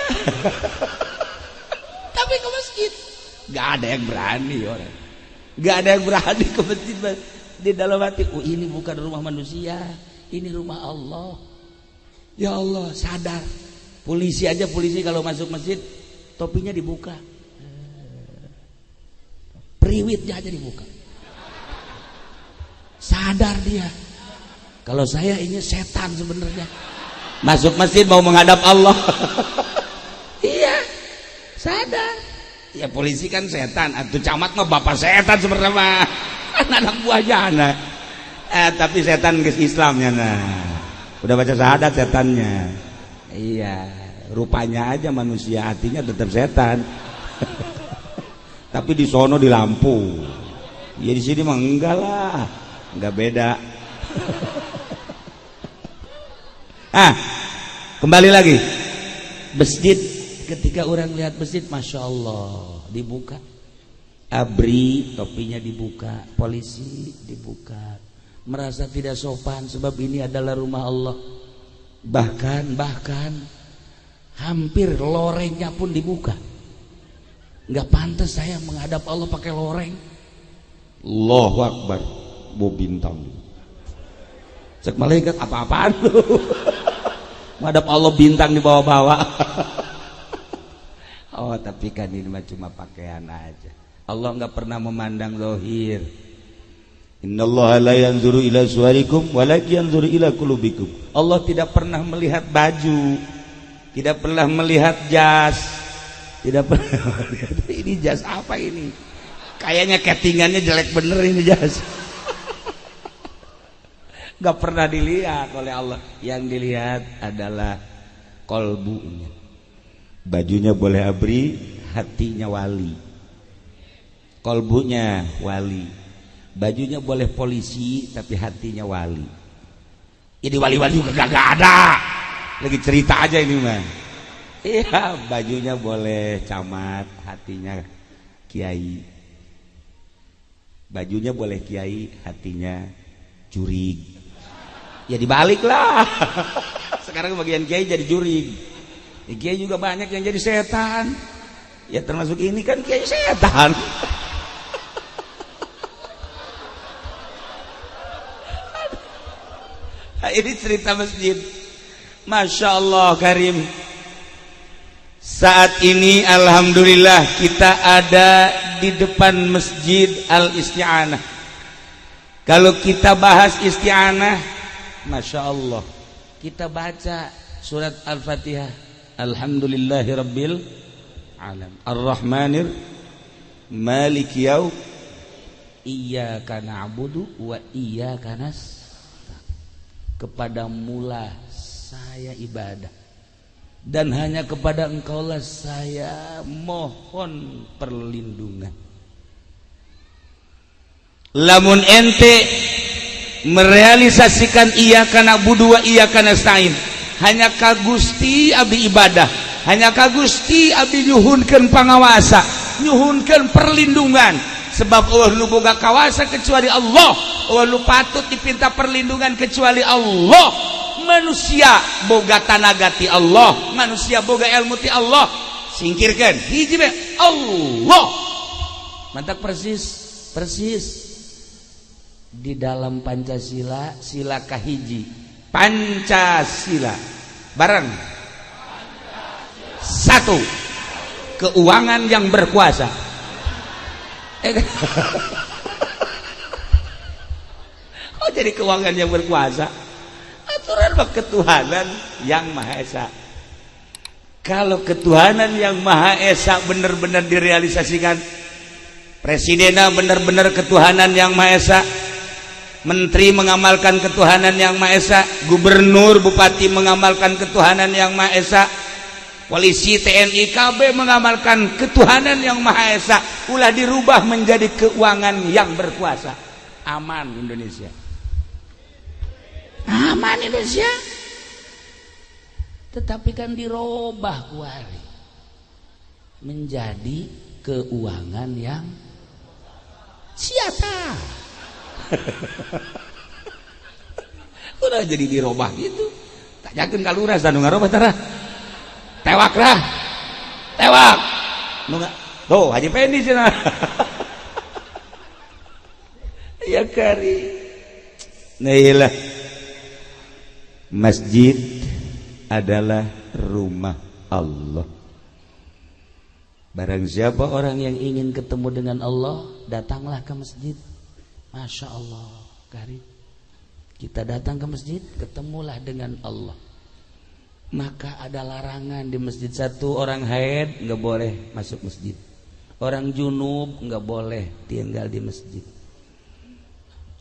Tapi ke masjid enggak ada yang berani orang. Enggak ada yang berani ke masjid. Di dalam hati, oh ini bukan rumah manusia, ini rumah Allah. Ya Allah, sadar. Polisi aja, polisi kalau masuk masjid topinya dibuka, priwitnya aja dibuka. Sadar dia. Kalau saya ini setan sebenarnya. Masuk masjid mau menghadap Allah. Iya, sadar. Ya polisi kan setan, atuh camat mah bapak setan sebenarnya mah. Anak buahnya anak. Tapi setan ke Islamnya nah. Udah baca syahadat setannya. Iya, rupanya aja manusia, hatinya tetap setan. Tapi di sono di lampu. Ya di sini mah enggak lah. Enggak beda. Kembali lagi. Masjid, ketika orang lihat masjid, Masya Allah, dibuka. Abri topinya dibuka, polisi dibuka, merasa tidak sopan sebab ini adalah rumah Allah. Bahkan hampir lorengnya pun dibuka. Nggak pantas saya menghadap Allah pakai loreng. Allahu Akbar, bu bintang. Cek malaikat apa-apaan lu? Menghadap Allah bintang di bawah-bawah. Oh tapi kan ini mah cuma pakaian aja. Allah enggak pernah memandang zahir. Innallaha la yanzuru ila suwarikum walakin yanzuru ila qulubikum. Allah tidak pernah melihat baju, tidak pernah melihat jas, tidak pernah melihat ini jas apa ini? Kayaknya kettingannya jelek bener ini jas. Enggak pernah dilihat oleh Allah. Yang dilihat adalah kolbunya. Bajunya boleh abri, hatinya wali. Kolbunya wali, bajunya boleh polisi tapi hatinya wali. Ini wali-wali juga gak ada, lagi cerita aja ini mah. Iya, bajunya boleh camat, hatinya kiai. Bajunya boleh kiai, hatinya jurig. Ya dibalik lah. Sekarang bagian kiai jadi jurig. Kiai juga banyak yang jadi setan. Ya termasuk ini kan kiai setan. Ini cerita masjid. Masya Allah Karim. Saat ini alhamdulillah kita ada di depan Masjid Al-Isti'anah. Kalau kita bahas isti'anah, Masya Allah, kita baca surat Al-Fatihah. Alhamdulillahirabbil alamin. Ar-Rahmanir Maliki yaum. Iyyaka na'budu wa iyyaka nasta'in. Kepadamulah saya ibadah dan hanya kepada Engkaulah saya mohon perlindungan. Lamun ente merealisasikan iyyaka na'budu wa iyyaka nasta'in, hanya ka Gusti abdi ibadah, hanya ka Gusti abdi nyuhunkeun pangawasa, nyuhunkeun perlindungan. Sebab Allah nu boga kawasa kecuali Allah, Allah nu patut dipinta perlindungan kecuali Allah. manusia boga tanaga ti Allah, manusia boga ilmu ti Allah, singkirkan hiji be Allah. Mantap persis di dalam Pancasila, sila kahiji Pancasila bareng satu, keuangan yang berkuasa. Oh, jadi keuangan yang berkuasa, aturan ketuhanan yang Maha Esa. Kalau ketuhanan yang Maha Esa benar-benar direalisasikan, presidennya benar-benar ketuhanan yang Maha Esa, menteri mengamalkan ketuhanan yang Maha Esa, gubernur bupati mengamalkan ketuhanan yang Maha Esa, polisi TNI KB mengamalkan ketuhanan yang Maha Esa, ulah dirubah menjadi keuangan yang berkuasa. Aman Indonesia, aman Indonesia. Tetapi kan dirubah kuari menjadi keuangan yang siapa? Udah jadi dirubah gitu. Tak yakin kalura sanu ngarobah tara. Tewak lah. Tewak. Nu tuh Haji Pendi cenah. Ya kari. Nah, masjid adalah rumah Allah. Barang siapa orang yang ingin ketemu dengan Allah, datanglah ke masjid. Masya Allah, kari. Kita datang ke masjid, ketemulah dengan Allah. Maka ada larangan di masjid. Satu, orang haid nggak boleh masuk masjid. Orang junub nggak boleh tinggal di masjid.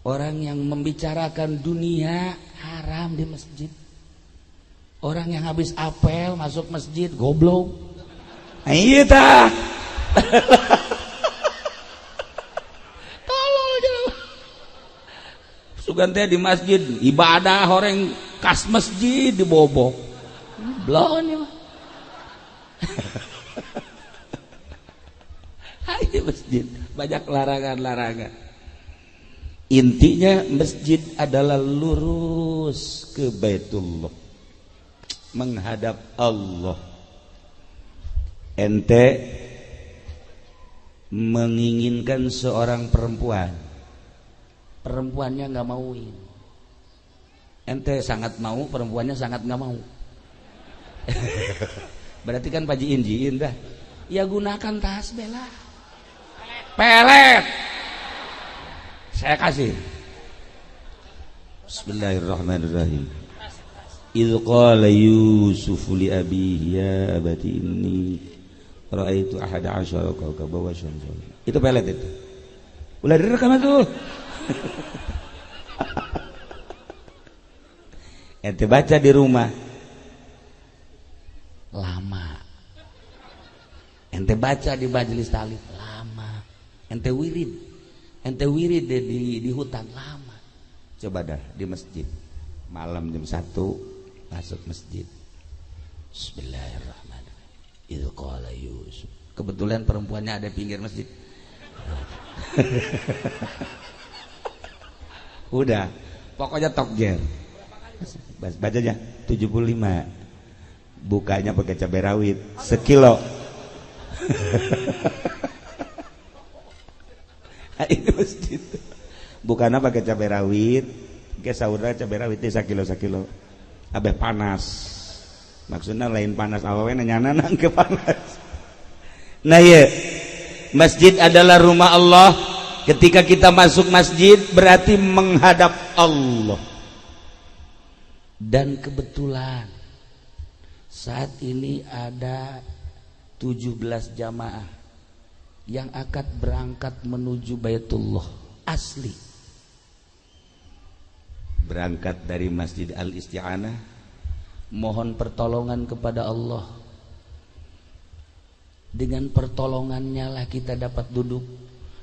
Orang yang membicarakan dunia haram di masjid. Orang yang habis apel masuk masjid goblok. Iya tah. Tolol aja. Sugan teh di masjid ibadah orang kas masjid dibobok. Blon ya mah. Ayo masjid banyak larangan-larangan. Intinya masjid adalah lurus ke Baitullah, menghadap Allah. Ente menginginkan seorang perempuan, perempuannya nggak mauin. Ente sangat mau, perempuannya sangat nggak mau. Berarti kan pajiin dah. Ya gunakan tasbih lah. Pelet. Saya kasih. Bismillahirrahmanirrahim. Idh qala Yusuf li abihi ya abati inni ra'aitu ahada asyara kawkaban wa syamsan. Itu pelet itu. Ulah direkam tuh. Ente baca di rumah lama. Ente baca di majelis talib lama. Ente wirid di hutan lama. Coba dah di masjid malam jam 1 masuk masjid. Bismillahirrahmanirrahim. Idh qala Yusuf. Kebetulan perempuannya ada pinggir masjid. Udah, pokoknya tokjer. Bacanya 75. Bukanya pakai cabai rawit sekilo. Ini masjid. Bukannya pakai cabai rawit, pakai saudara cabai rawit sakilo. Abeh panas. Maksudnya lain panas awewe nyana ke panas. Nah ya, masjid adalah rumah Allah. Ketika kita masuk masjid berarti menghadap Allah. Dan kebetulan saat ini ada 17 jamaah yang akan berangkat menuju Baitullah asli. Berangkat dari Masjid Al-Isti'anah, mohon pertolongan kepada Allah. Dengan pertolongannya lah kita dapat duduk,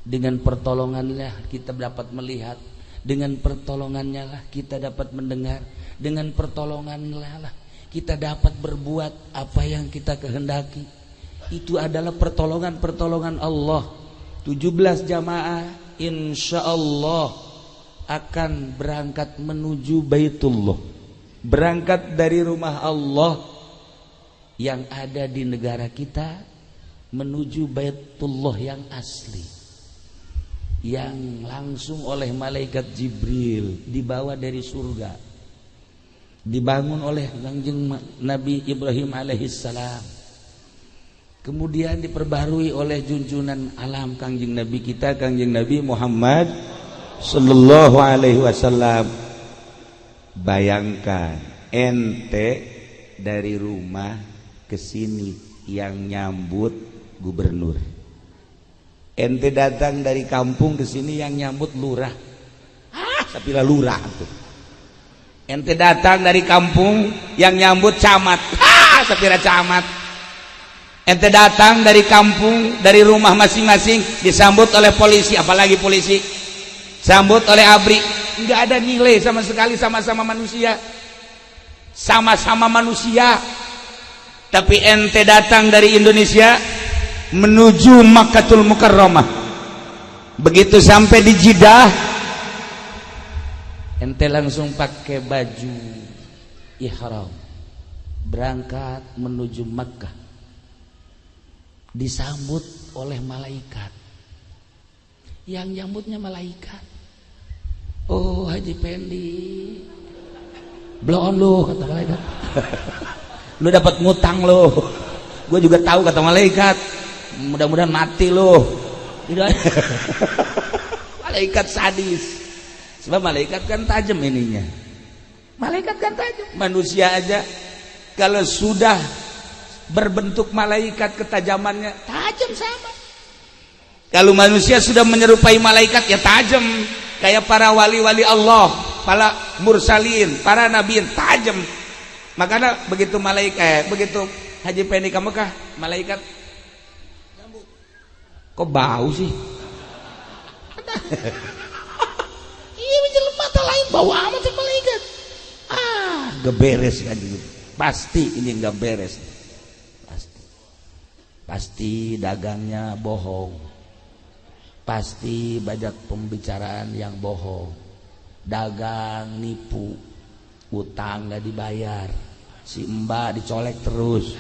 dengan pertolongannya kita dapat melihat, dengan pertolongannya lah kita dapat mendengar, dengan pertolongannya lah kita dapat berbuat apa yang kita kehendaki. Itu adalah pertolongan Allah. 17 jamaah insya Allah akan berangkat menuju Baitullah. berangkat dari rumah Allah yang ada di negara kita menuju Baitullah yang asli, yang langsung oleh malaikat Jibril dibawa dari surga, dibangun oleh Kangjeng Nabi Ibrahim alaihissalam, kemudian diperbarui oleh junjungan alam Kangjeng Nabi kita, Kangjeng Nabi Muhammad sallallahu alaihi wasallam. Bayangkan ente dari rumah ke sini yang nyambut gubernur, ente datang dari kampung ke sini yang nyambut lurah, sapila lurah tuh. Ente datang dari kampung yang nyambut camat, sapira camat. Ente datang dari kampung, dari rumah masing-masing disambut oleh polisi, apalagi polisi sambut oleh ABRI. Enggak ada nilai sama sekali, sama-sama manusia, sama-sama manusia. Tapi ente datang dari Indonesia menuju Makkatul Mukarramah, begitu sampai di Jeddah ente langsung pakai baju ihram berangkat menuju Makkah, disambut oleh malaikat. Yang nyambutnya malaikat. Oh Haji Pendi, blow on lu, kata malaikat. Lu dapat ngutang lu. Gue juga tahu, kata malaikat. Mudah-mudahan mati lu. Malaikat sadis. Sebab malaikat kan tajam ininya. Malaikat kan tajam. Manusia aja kalau sudah berbentuk malaikat, ketajamannya tajam sama. Kalau manusia sudah menyerupai malaikat ya tajam. Kayak para wali-wali Allah, para mursalin, para nabiin, tajam. Makanya begitu malaikat, begitu Haji Pendi ke Mekah, malaikat kok bau sih? Iya, menjelang mata lain bau amat sih malaikat. Gak beres kan gitu. Pasti ini gak beres. Pasti dagangnya bohong. Pasti banyak pembicaraan yang bohong, dagang nipu, utang gak dibayar, si mbak dicolek terus.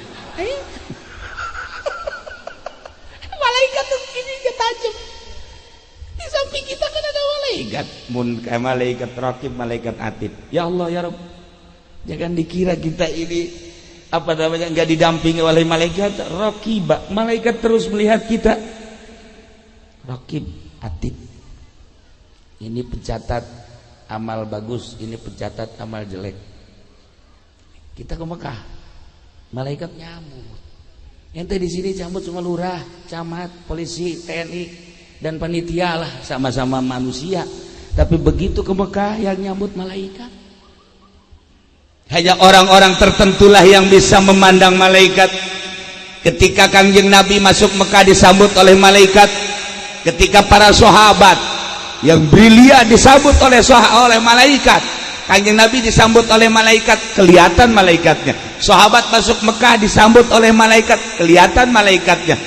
Malaikat tuh ini tajam. Di samping kita kan ada malaikat, malaikat Raqib, malaikat Atid. Ya Allah ya Rabb, jangan dikira kita ini apa namanya nggak didampingi oleh malaikat Raqib, malaikat terus melihat kita. Raqib, Atid, ini pencatat amal bagus, ini pencatat amal jelek. Kita ke Mekah, malaikat nyambut. Ente di sini nyambut cuma lurah, camat, polisi, TNI, dan panitia lah, sama-sama manusia. Tapi begitu ke Mekah yang nyambut malaikat. Hanya orang-orang tertentulah yang bisa memandang malaikat. Ketika Kangjeng Nabi masuk Mekah disambut oleh malaikat. Ketika para sahabat yang brilian disambut oleh malaikat, Kanjeng Nabi disambut oleh malaikat, kelihatan malaikatnya. Sahabat masuk Mekah disambut oleh malaikat, kelihatan malaikatnya.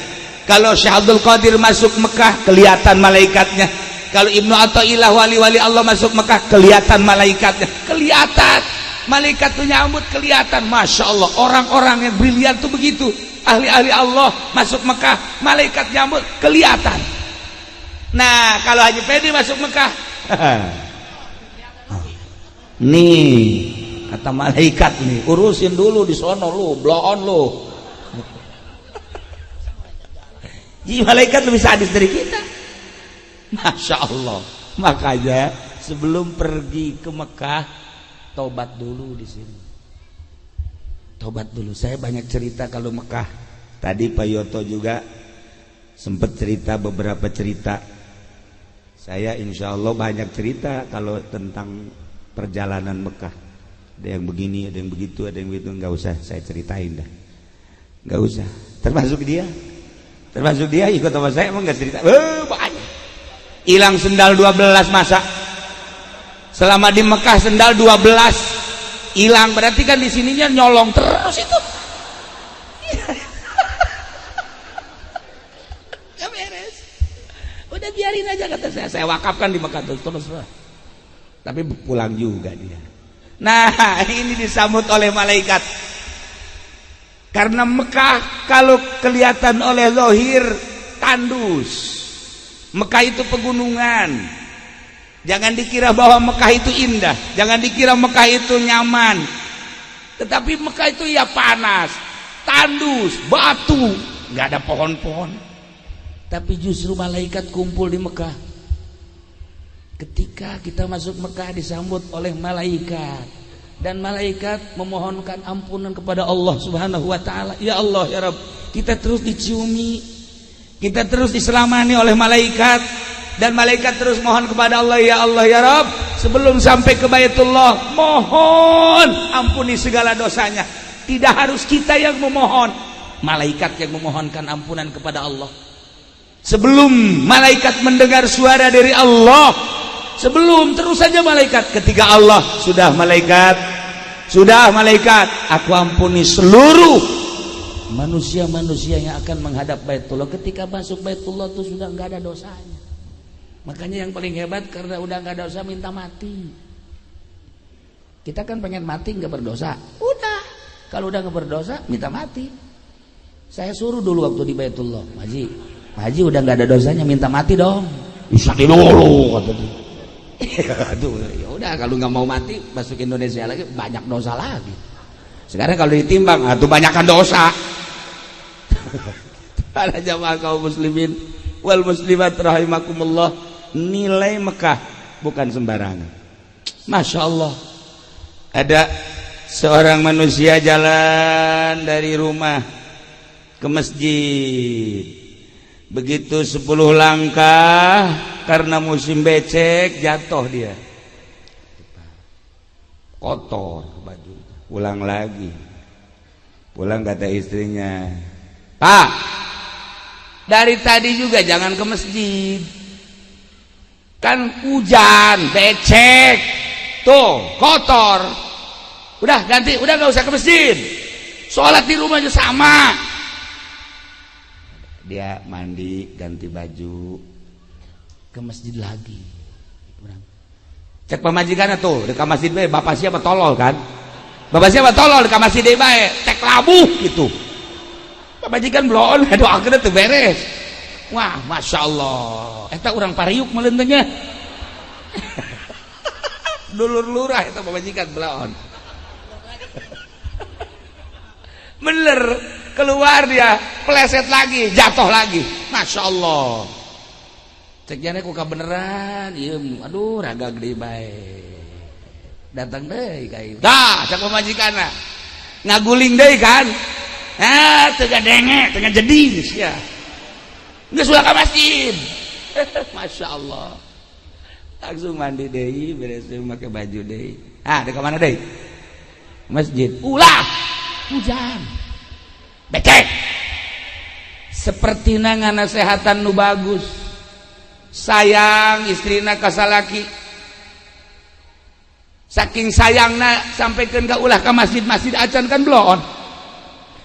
Kalau Syekh Abdul Qadir masuk Mekah, kelihatan malaikatnya. Kalau Ibnu Athaillah wali-wali Allah masuk Mekah, kelihatan malaikatnya. Kelihatan malaikat tuh nyambut, kelihatan. Masya Allah, orang-orang yang brilian tuh begitu. Ahli-ahli Allah masuk Mekah, malaikat nyambut, kelihatan. Nah, kalau Haji Pendi masuk Mekah, nih kata malaikat nih, urusin dulu di sono lu, blow on lu. Jadi malaikat lebih sadis dari kita. Masya Allah. Makanya sebelum pergi ke Mekah, tobat dulu di sini. Tobat dulu. Saya banyak cerita kalau Mekah. Tadi Pak Yoto juga sempat cerita beberapa cerita. Saya insya Allah banyak cerita kalau tentang perjalanan Mekah. Ada yang begini, ada yang begitu, ada yang begitu. Nggak usah saya ceritain dah. Nggak usah. Termasuk dia ikut sama saya emang nggak cerita. Banyak. Hilang sendal 12 masa. Selama di Mekah sendal 12 hilang, berarti kan di sininya nyolong terus itu. Udah biarin aja kata saya wakafkan di Mekah terus. Tapi pulang juga dia. Nah, ini disambut oleh malaikat. Karena Mekah kalau kelihatan oleh zahir tandus. Mekah itu pegunungan. Jangan dikira bahwa Mekah itu indah, jangan dikira Mekah itu nyaman. Tetapi Mekah itu ya panas, tandus, batu, nggak ada pohon-pohon. Tapi justru malaikat kumpul di Mekah. Ketika kita masuk Mekah disambut oleh malaikat, dan malaikat memohonkan ampunan kepada Allah Subhanahu wa taala. Ya Allah, ya Rabb, kita terus diciumi, kita terus diselamani oleh malaikat, dan malaikat terus mohon kepada Allah, ya Allah, ya Rabb, sebelum sampai ke Baitullah, mohon ampuni segala dosanya. Tidak harus kita yang memohon, malaikat yang memohonkan ampunan kepada Allah. Sebelum malaikat mendengar suara dari Allah, sebelum terus saja malaikat, ketika Allah sudah malaikat, aku ampuni seluruh manusia-manusia yang akan menghadap Baitullah. Ketika masuk Baitullah itu sudah nggak ada dosanya. Makanya yang paling hebat karena udah nggak ada dosa minta mati. Kita kan pengen mati nggak berdosa. Udah, kalau udah nggak berdosa minta mati. Saya suruh dulu waktu di Baitullah, Haji udah nggak ada dosanya minta mati dong. Bisa dulu kata dia. Aduh, ya udah kalau nggak mau mati masuk Indonesia lagi banyak dosa lagi. Sekarang kalau ditimbang, tuh banyakkan dosa. Para jamaah kaum muslimin wal muslimat rahimakumullah, nilai Mekah bukan sembarangan. Masya Allah, ada seorang manusia jalan dari rumah ke masjid. Begitu 10 langkah, karena musim becek jatuh dia, kotor baju. Pulang lagi, pulang kata istrinya, Pak, dari tadi juga jangan ke masjid, kan hujan becek tuh kotor, udah ganti, udah gak usah ke masjid, sholat di rumah aja sama. Dia mandi ganti baju ke masjid lagi. Cek pemajikannya tuh dekat masjid bae, bapak siapa tolol kan? Bapak siapa tolol dekat masjid bae, cek labuh gitu. Pemajikan belum doakeun teu beres. Wah, masya Allah, eta urang pariuk melentengnya. Dulur lurah eta pemajikan belum. Bener, keluar dia, peleset lagi, jatuh lagi. Masya Allah. Cek jane ku beneran, iya, aduh raga gede bae. Datang deh kayak, dah, cek pemajikanna, ngaguling deh kan, tengah denge, tengah jadi, ya, nggak suka ke masjid. Masya Allah. Langsung mandi deh, beres pakai baju deh. Dekat mana deh? Masjid. Ulah, hujan, becek. Seperti ngana sehatan nu bagus. Sayang istrina kasalaki, saking sayangna sampaikan ke ulah ke masjid acan kan belum,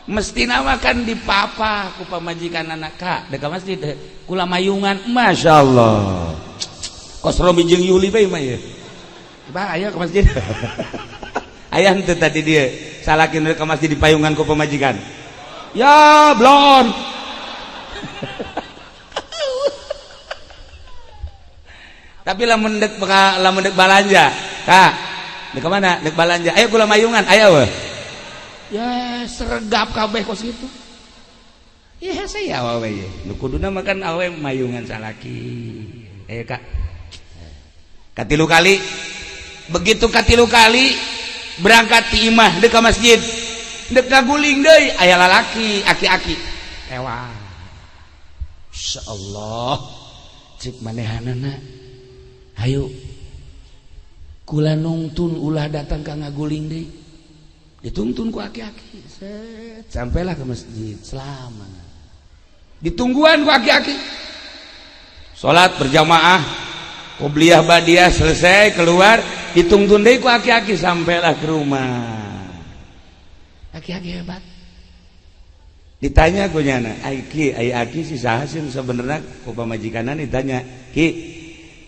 mestina makan di papa ku pamajikan anak kak dekat masjid kula mayungan. Masya Allah, kos Romi jeung Yuli bae mah ya, bah ayo ke masjid. Ayah itu tadi dia salakin ke masjid di payungan ku pamajikan, ya belum. Tapi lamun dek balanja, kak, dek mana? Dek balanja. Ayo kula mayungan, ayo weh. Ya seregap kabeh kos gitu. Ya saya awe ye. Nu kuduna makan awe mayungan salaki. Ayo kak. Katilu kali. Begitu katilu kali berangkat ti imah dek ka masjid. Dek ngaguling deui aya lalaki, aki-aki. Ewa. Insyaallah cik manehanana. Ayo kula nungtun ulah datang ka ngaguling deui. Dituntun ku aki-aki. Sampailah ke masjid selamat. Ditungguan ku aki-aki. Salat berjamaah, qobliyah badiah selesai keluar, dituntun deui ku aki-aki sampailah ke rumah. Aki-aki hebat. Ditanya ku nyana, "Ai ki, ai aki si saha sih sebenarnya ku pamajikanna ditanya, "Ki,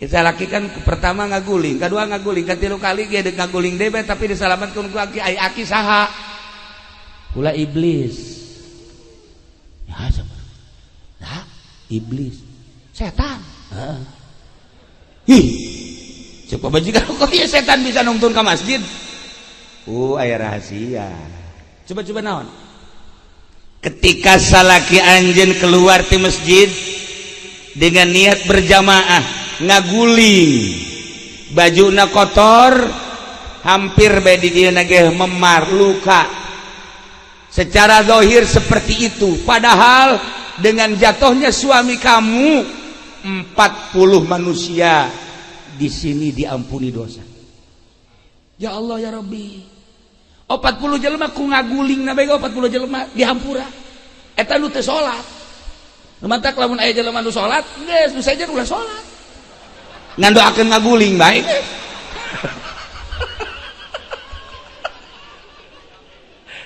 Kita laki kan pertama ngaguling, kedua ngaguling, ketilu kali dia ngaguling debe tapi diselamatkan ku aki ai aki saha? Ulah iblis. Ya sama. Nah, iblis. Setan. Heeh. Ih. Coba bajikan kok ya setan bisa nongtun ke masjid? Aya rahasia. Coba naon? Ketika salaki anjeun keluar ti masjid dengan niat berjamaah ngaguling bajuna kotor hampir bae di dieu ge memar luka secara zahir seperti itu padahal dengan jatuhnya suami kamu 40 manusia di sini diampuni dosa. Ya Allah ya Rabbi 40 jelema ku ngaguling na bae 40 jelema dihampura eta nu teu salat lumantak lamun aya jelema nu salat geus nu saja ulah salat ngandoakeun ngaguling baik.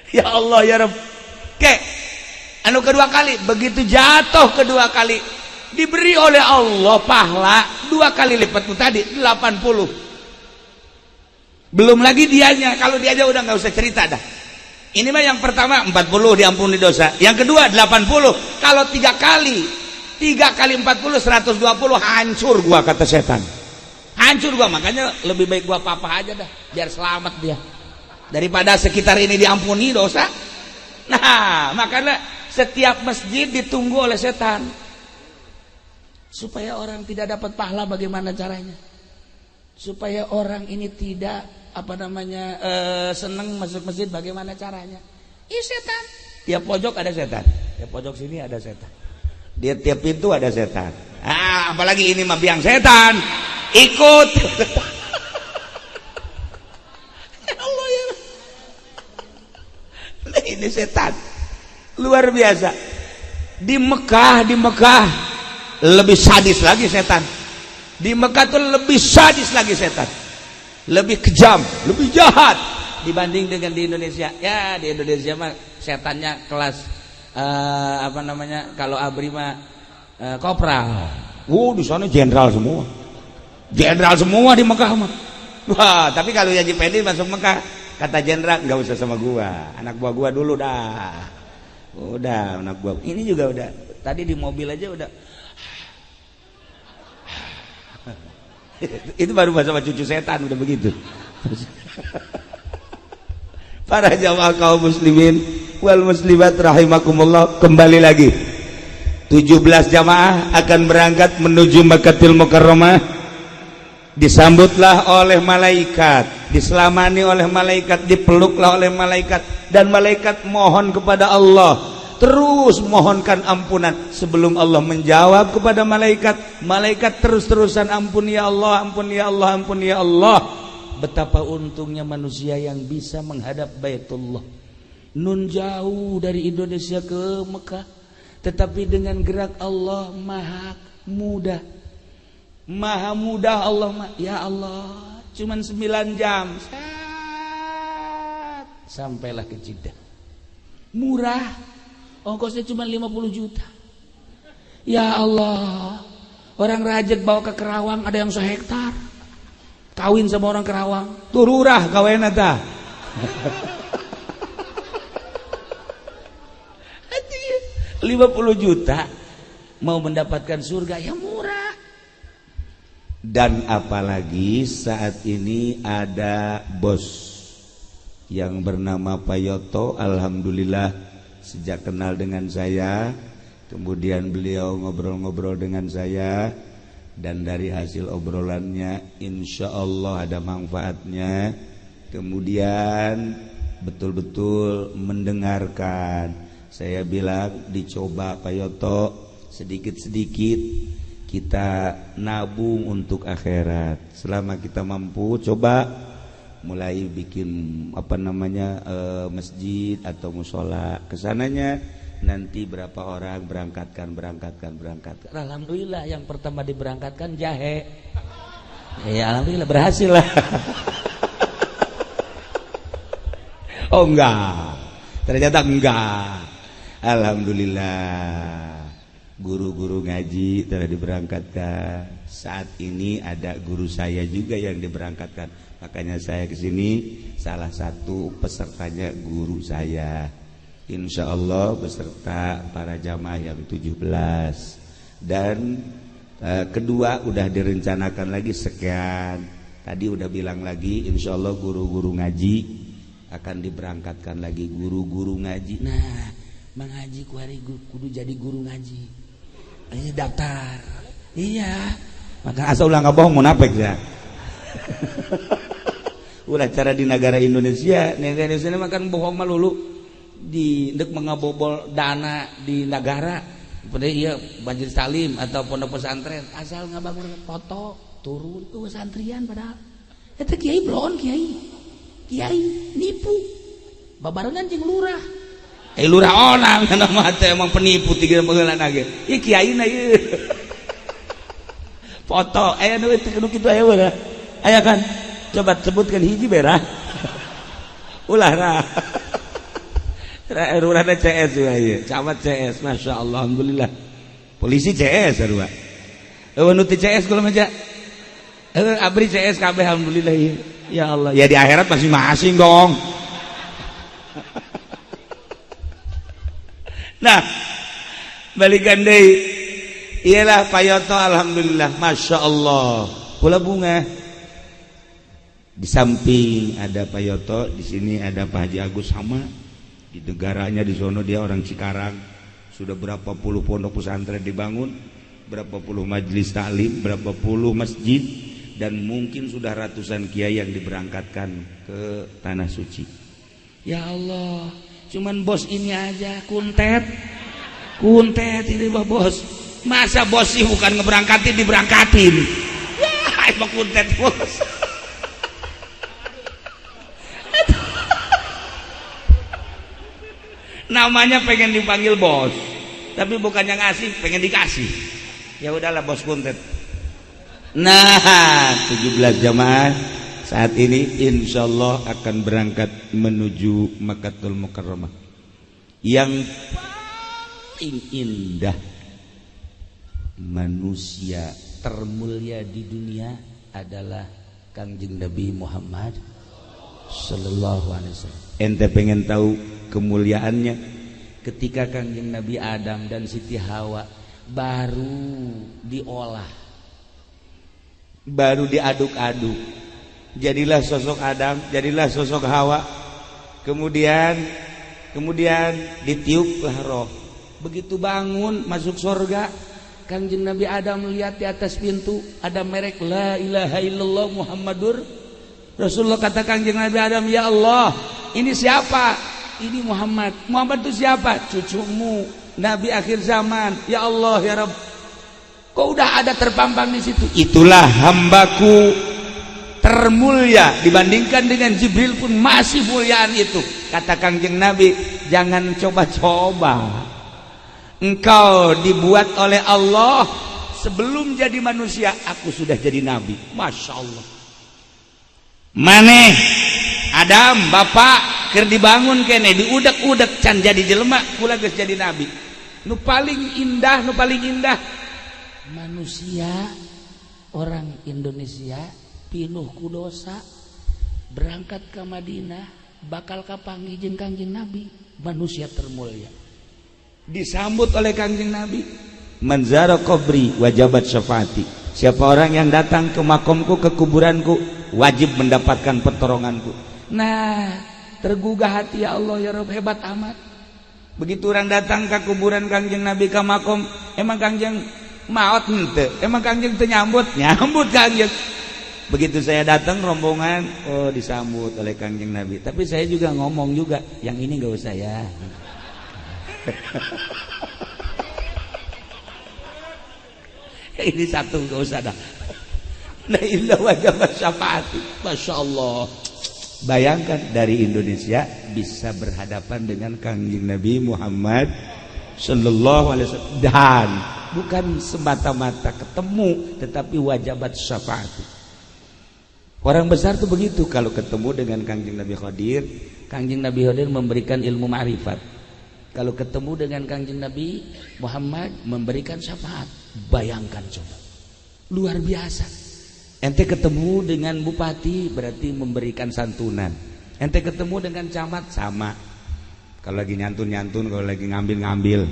Ya Allah ya Rabb. Anu kedua kali begitu jatuh kedua kali diberi oleh Allah pahala 2 kali lipat tadi 80. Belum lagi dianya, kalau dia aja udah nggak usah cerita dah. Ini mah yang pertama 40 diampuni dosa, yang kedua 80. Kalau 3 kali 40 120 hancur gua kata setan. Hancur gua, makanya lebih baik gua papa aja dah biar selamat dia. Daripada sekitar ini diampuni dosa. Nah, makanya setiap masjid ditunggu oleh setan. Supaya orang tidak dapat pahala bagaimana caranya? Supaya orang ini tidak senang masuk masjid bagaimana caranya? Setan. Tiap pojok ada setan. Tiap pojok sini ada setan. Di tiap pintu ada setan. Apalagi ini mah biang setan. Ikut. Ya Allah ya. Nah, ini setan. Luar biasa. Di Mekah lebih sadis lagi setan. Di Mekah tuh lebih sadis lagi setan. Lebih kejam, lebih jahat dibanding dengan di Indonesia. Ya, di Indonesia mah setannya kelas kalau abri mah kopral. Di sana jenderal semua. Jenderal semua di Mekah mah. Wah, tapi kalau Haji Pedi masuk Mekah, kata jenderal enggak usah sama gua. Anak gua dulu dah. Udah anak gua. Ini juga udah. Tadi di mobil aja udah. Itu baru sama cucu setan udah begitu. Para jamaah kaum muslimin wal muslimat rahimakumullah, kembali lagi 17 jamaah akan berangkat menuju Makkahul Mukarramah. Disambutlah oleh malaikat, diselamani oleh malaikat, dipeluklah oleh malaikat, dan malaikat mohon kepada Allah, terus mohonkan ampunan. Sebelum Allah menjawab kepada malaikat, malaikat terus-terusan ampun ya Allah, ampun ya Allah, ampun ya Allah. Betapa untungnya manusia yang bisa menghadap Baitullah. Nun jauh dari Indonesia ke Mekah, tetapi dengan gerak Allah maha mudah. Maha mudah Allah, ya Allah, cuman 9 jam sampailah ke Jeddah. Murah, ongkosnya cuma 50 juta. Ya Allah, orang rajek bawa ke Kerawang ada yang sehektar. Kawin sama orang Kerawang, tururah kawin eta. 50 juta mau mendapatkan surga yang murah. Dan apalagi saat ini ada bos yang bernama Pak Yoto. Alhamdulillah sejak kenal dengan saya, kemudian beliau ngobrol-ngobrol dengan saya, dan dari hasil obrolannya insya Allah ada manfaatnya. Kemudian betul-betul mendengarkan. Saya bilang dicoba Pak Yoto, sedikit-sedikit kita nabung untuk akhirat. Selama kita mampu, coba mulai bikin masjid atau musola. Kesananya nanti berapa orang berangkatkan. Alhamdulillah yang pertama diberangkatkan jahe. Ya alhamdulillah berhasil lah. Oh enggak, ternyata enggak. Alhamdulillah. guru-guru ngaji telah diberangkatkan. Saat ini ada guru saya juga yang diberangkatkan. Makanya saya ke sini, salah satu pesertanya guru saya. Insya Allah beserta para jamaah yang 17. Dan kedua udah direncanakan lagi sekian. Tadi udah bilang lagi, insya Allah guru-guru ngaji akan diberangkatkan lagi, guru-guru ngaji. Nah, mengaji kuari kudu jadi guru ngaji. Ini daftar. Iya. Maka asal ulah ngabohong munafik ya. Ulah cara di negara Indonesia makan bohong malulu di dek mengabobol dana di negara. Pada iya banjir salim atau pondok pesantren asal ngabangun foto turun tuh pesantrian padahal. Eta kiai blon kiai nipu. Babarengan jeung lurah. Lurah onang nama teh emang penipu tiga baheula ge. Ieu kiaina ieu. Foto aya nu kitu aya beurah. Aya kan? Coba sebutkan hiji berah. Ulah ra. Lurahna CS ieu. Camat CS, Masya Allah, alhamdulillah. Polisi CS sarua. Eueuh nu teu CS kula mah. Abri CS kabeh alhamdulillah ieu. Ya Allah, ya di akhirat masing-masing dong. Nah, balikan deui. Iyalah payoto alhamdulillah, Masya Allah. Kula bunga. Di samping ada payoto, di sini ada Pak Haji Agus sama. Di negaranya di sono dia orang Cikarang. Sudah berapa puluh pondok pesantren dibangun, berapa puluh majelis taklim, berapa puluh masjid, dan mungkin sudah ratusan kiai yang diberangkatkan ke tanah suci. Ya Allah, cuman bos ini aja kuntet ini bah bos. Masa bos sih bukan ngeberangkatin diberangkatin. Ya, emang kuntet bos. Namanya pengen dipanggil bos, tapi bukannya ngasih, pengen dikasih. Ya udahlah bos kuntet. Nah, 17 jamaah saat ini insya Allah akan berangkat menuju Makkatul Mukarramah. Yang paling indah manusia termulia di dunia adalah Kangjeng Nabi Muhammad sallallahu alaihi wasallam. Ente pengen tahu kemuliaannya? Ketika Kangjeng Nabi Adam dan Siti Hawa baru diolah, baru diaduk-aduk, jadilah sosok Adam, jadilah sosok Hawa. Kemudian ditiuplah roh. Begitu bangun masuk surga, Kangjeng Nabi Adam melihat di atas pintu ada merek la ilaha illallah Muhammadur Rasulullah. Kata Kangjeng Nabi Adam, ya Allah, ini siapa? Ini Muhammad. Muhammad itu siapa? Cucumu, Nabi akhir zaman. Ya Allah, ya Rabb, kok udah ada terpampang di situ? Itulah hambaku termulia dibandingkan dengan Jibril pun masih muliaan itu. Kata Kangjeng Nabi, jangan coba-coba. Engkau dibuat oleh Allah sebelum jadi manusia, aku sudah jadi nabi. Masya Allah. Maneh Adam bapak keur dibangun kene diudak-udak can jadi jelema, kula geus jadi nabi. Nu paling indah manusia orang Indonesia pinuh ku dosa berangkat ke Madinah bakal kapanggih jeung Kangjeng Nabi, manusia termulia. Disambut oleh Kangjeng Nabi, manzara qabri wajabat syafaati. Siapa orang yang datang ke makomku, ke kuburanku, wajib mendapatkan pertolonganku. Nah, tergugah hati, ya Allah ya Rabb, hebat amat. Begitu orang datang ke kuburan Kangjeng Nabi, ke makom, emang Kangjeng maot henteu, emang Kangjeng teu nyambut Kangjeng. Begitu saya datang rombongan, oh disambut oleh Kangjeng Nabi. Tapi saya juga ngomong juga, yang ini enggak usah ya. Ini satu enggak usah dah. La ilaha illallah syafaati. Masya Allah. Bayangkan dari Indonesia bisa berhadapan dengan Kangjeng Nabi Muhammad sallallahu alaihi wasallam, dan bukan semata-mata ketemu, tetapi wajabat syafaati. Orang besar tuh begitu, kalau ketemu dengan Kangjeng Nabi Khadir, Kangjeng Nabi Khadir memberikan ilmu ma'rifat. kalau ketemu dengan Kangjeng Nabi Muhammad memberikan syafaat. Bayangkan coba, luar biasa. Ente ketemu dengan bupati berarti memberikan santunan. Ente ketemu dengan camat sama. Kalau lagi nyantun-nyantun, kalau lagi ngambil-ngambil.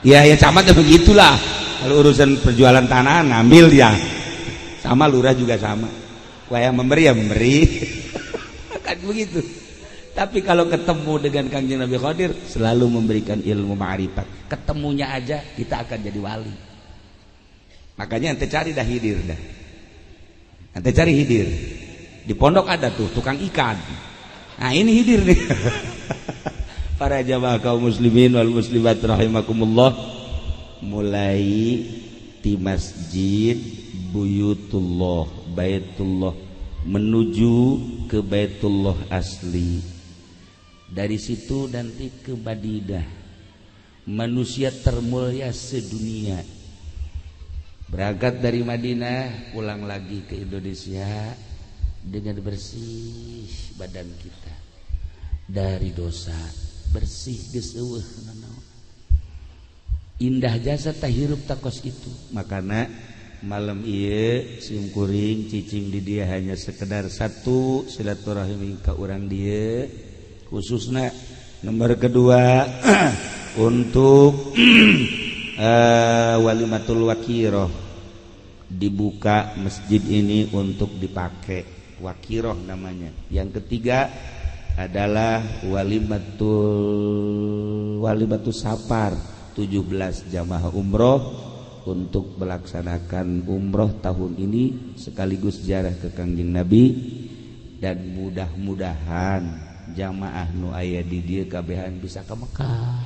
Ya camat ya begitulah. Kalau urusan perjualan tanah ngambil dia. Sama lurah juga sama. Wah, memberi ya memberi. Kan begitu. Tapi kalau ketemu dengan Kangjeng Nabi Khadir selalu memberikan ilmu ma'rifat. Ketemunya aja kita akan jadi wali. Makanya ente cari dah hidir dah. Ente cari hidir. Di pondok ada tuh tukang ikan. Nah ini hidir nih. Para jamaah kaum muslimin wal muslimat rahimakumullah, mulai di masjid Buyutullah, Baitullah menuju ke Baitullah asli. Dari situ nanti ke Madinah, manusia termulia sedunia. Berangkat dari Madinah, pulang lagi ke Indonesia dengan bersih badan kita dari dosa, bersih geus eueuh nanaon. Indah jasa tahirup takos itu. Makana malam ieu sim kuring cicing di dia hanya sekedar satu silaturahim ka urang dieu, khususnya nomor kedua untuk walimatul wakiroh, dibuka masjid ini untuk dipakai wakiroh namanya. Yang ketiga adalah walimatul safar, 17 jamaah umroh untuk melaksanakan umroh tahun ini sekaligus ziarah ke Kangjeng Nabi. Dan mudah-mudahan jamaah nu aya di dieu kabehan bisa ke Mekah,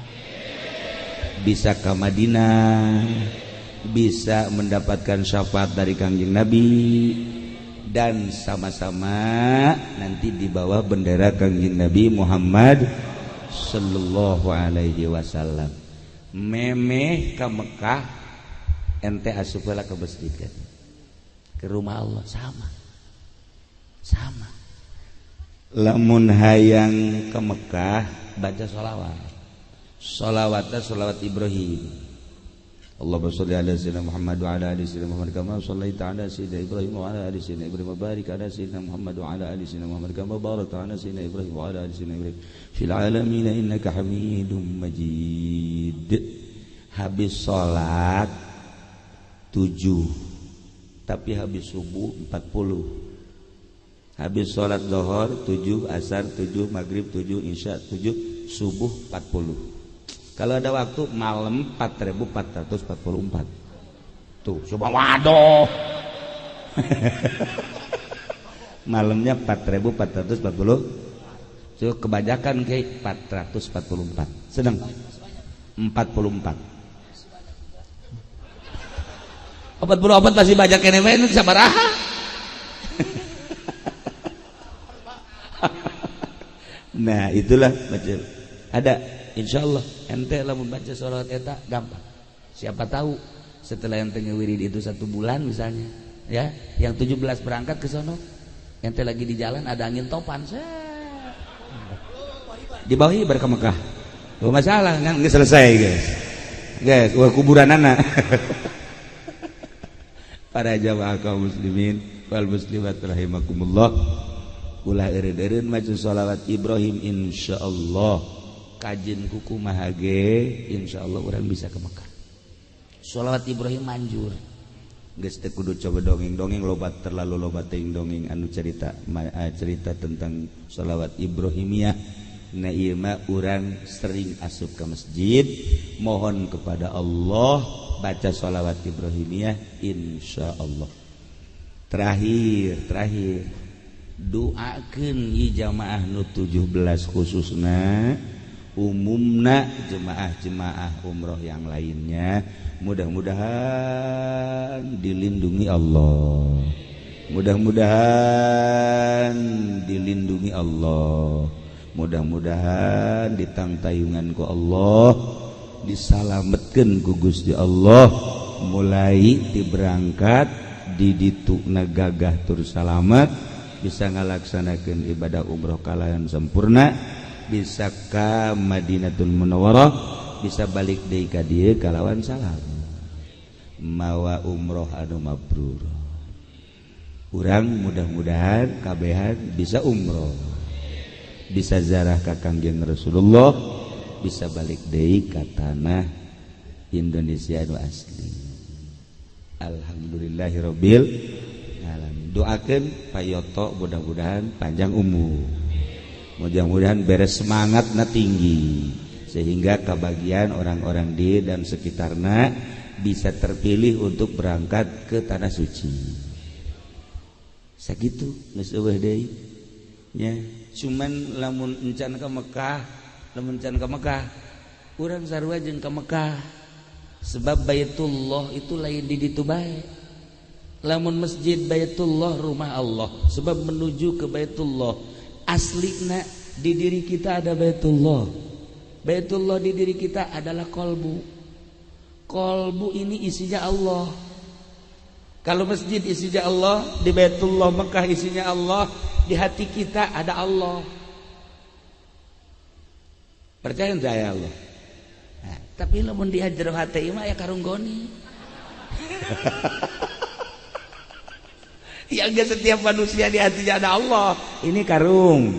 bisa ke Madinah, bisa mendapatkan syafaat dari Kangjeng Nabi, dan sama-sama nanti di bawah bendera Kangjeng Nabi Muhammad sallallahu alaihi wasallam. Memeh ke Mekah, ente asup heula ke masjid kan, ke rumah Allah sama. Lamun hayang ke Mekah baca sholawatnya sholawat Ibrahim. Allahumma sholli ala sayyidina Muhammad wa ala ali sayyidina Muhammad kama shallaita ala sayyidina Ibrahim wa ala ali sayyidina Ibrahim wa barik ala sayyidina Muhammad wa ala ali sayyidina Muhammad kama barakta ala sayyidina Ibrahim wa ala ali sayyidina Ibrahim fil alamin innaka Hamidum Majid. Habis salat 7, tapi habis subuh 40. Habis sholat zuhur 7, asar 7, maghrib 7, isya 7, subuh 40. Kalau ada waktu malam 4444. Tuh, coba waduh. Malamnya 4440. So, kebanyakan kayak 444. Sedang 44. 44 masih banyak kene we nu sabaraha. Nah itulah baca. Ada insyaallah ente lah membaca sholawat eta gampang. Siapa tahu setelah ente ngewirid itu 1 bulan misalnya, ya, yang 17 berangkat ke sono, ente lagi di jalan ada angin topan, di bawah ibar ke Mekah. Oh masalah kan nggak selesai guys, wah kuburan anak. Para jamaah kaum muslimin wal muslimat rahimakumullah, ulah eureun-eureun maca sholawat Ibrahim insyaallah kajen kuku mahage insyaallah urang bisa ke Mekah. Sholawat Ibrahim manjur. Geus teu kudu coba dongeng-dongeng lobat terlalu lobat teuing dongeng anu cerita tentang sholawat Ibrahimiyah. Na ieu mah urang sering asup ke masjid mohon kepada Allah baca sholawat Ibrahimiyah insyaallah. Terakhir doakeun ieu jamaah nu 17 khususna, umumna jemaah-jemaah umroh yang lainnya, mudah-mudahan dilindungi Allah. Mudah-mudahan dilindungi Allah. Mudah-mudahan ditangtayungan ku Allah, disalametkeun ku Gusti Allah, mulai diberangkat di ditukna gagah tur salamet bisa ngalaksanakeun ibadah umroh kalayan sempurna bisa ka Madinatul Munawwarah, bisa balik deui ka dieu kalawan salam. Mawa umroh anu mabrur. Urang mudah-mudahan kabehan bisa umroh, bisa ziarah ka Kangjeng Rasulullah, bisa balik deui ka tanah Indonesia anu asli. Alhamdulillahirabbil alamin. Doakeun payoto mudah-mudahan panjang umur. Mudah-mudahan beres semangatna tinggi sehingga kebagian orang-orang di dan sekitarna bisa terpilih untuk berangkat ke tanah suci. Sakitu geus eueuh deui nya. Cuman lamun encan ka Mekah, lamun encan ka Mekah, urang sarua jeung ka Mekah. Sebab Baitullah itu lain di ditu bae. Lamun masjid Baitullah rumah Allah. Sebab menuju ke Baitullah aslina di diri kita ada Baitullah. Baitullah di diri kita adalah kolbu. Kolbu ini isinya Allah. Kalau masjid isinya Allah, di Baitullah Mekah isinya Allah, di hati kita ada Allah. Percaya enggak ya Allah? Nah, tapi lamun di hajro hati mah ya karunggoni. Ya enggak, setiap manusia di hatinya ada Allah. Ini karung.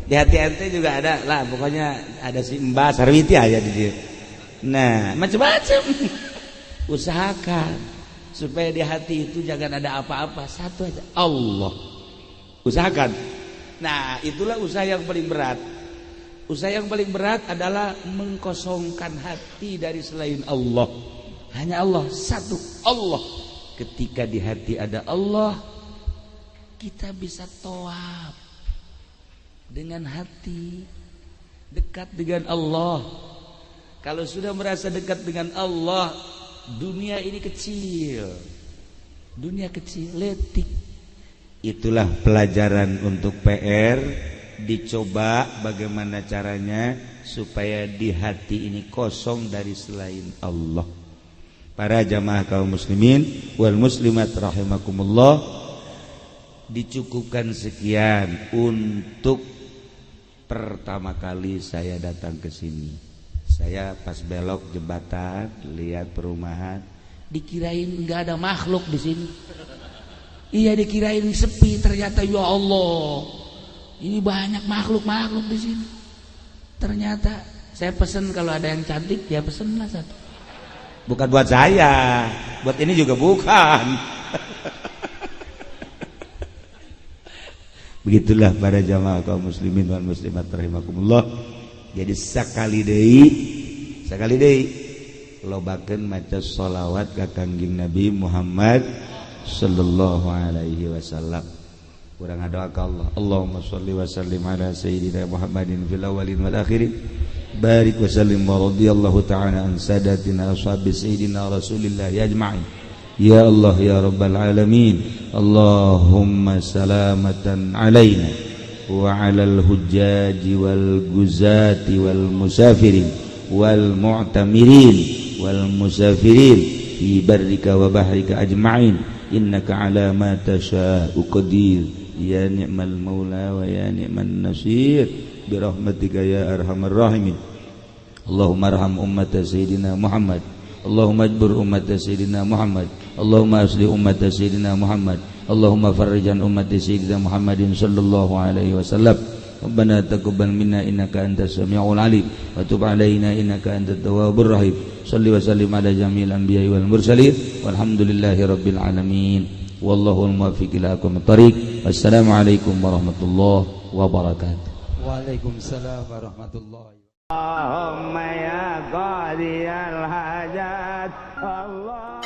Di hati ente juga ada lah, pokoknya ada si Mbah Sarwiti aja di dia. Nah, macam-macam. Usahakan supaya di hati itu jangan ada apa-apa, satu aja, Allah. Usahakan. Nah, itulah usaha yang paling berat. Usaha yang paling berat adalah mengkosongkan hati dari selain Allah. Hanya Allah, satu, Allah. Ketika di hati ada Allah, kita bisa tawaf dengan hati, dekat dengan Allah. Kalau sudah merasa dekat dengan Allah, dunia ini kecil, dunia kecil, letik. Itulah pelajaran untuk PR. Dicoba bagaimana caranya supaya di hati ini kosong dari selain Allah. Para jamaah kaum muslimin wal muslimat rahimakumullah, dicukupkan sekian untuk pertama kali saya datang ke sini. Saya pas belok jembatan lihat perumahan, dikirain nggak ada makhluk di sini. Iya, dikirain sepi, ternyata ya Allah, ini banyak makhluk-makhluk di sini. Ternyata saya pesen kalau ada yang cantik ya pesenlah satu. Bukan buat saya, buat ini juga bukan. Begitulah para jamaah kaum muslimin wal muslimat rahimakumullah. Jadi sakali deui lobakeun maca sholawat ka Kangjeng Nabi Muhammad sallallahu alaihi wasallam. Urang ngadoa ka Allah, Allahumma sholli wa sallim ala sayyidina Muhammadin fil awwalin wal akhirin. Barik wa sallim wa radiyallahu ta'ala an sadatina ashabi sayyidina Rasulillah ajma'in. Ya Allah ya rabbal alamin, Allahumma salamatan alaina wa alal hujjaji wal guzati wal musafirin wal mu'tamirin wal musafirin fi barrika wa bahrika ajma'in, innaka ala ma tasha'u qadir, ya ni'mal maula wa ya ni'man nasir, birahmatika ya arhamar rahimin. Allahumma arham ummata sayyidina Muhammad, Allahumma ajbur ummata sayyidina Muhammad, Allahumma asli ummata sayyidina Muhammad, Allahumma farrijan ummati sayyidina Muhammadin sallallahu alaihi wasallam. Rabbana taqabbal minna innaka antas samiul alim wa tub alaina innaka antat tawwabur rahim. Shalli wa sallim ala jamil anbiya'i wal mursalin walhamdulillahi rabbil alamin. Wallahu al-muwaffiq ila aqwamit thariq. Wassalamualaikum warahmatullahi wabarakatuh. Waalaikumsalam warahmatullahi. Allahumma ya qadiyal hajat Allah.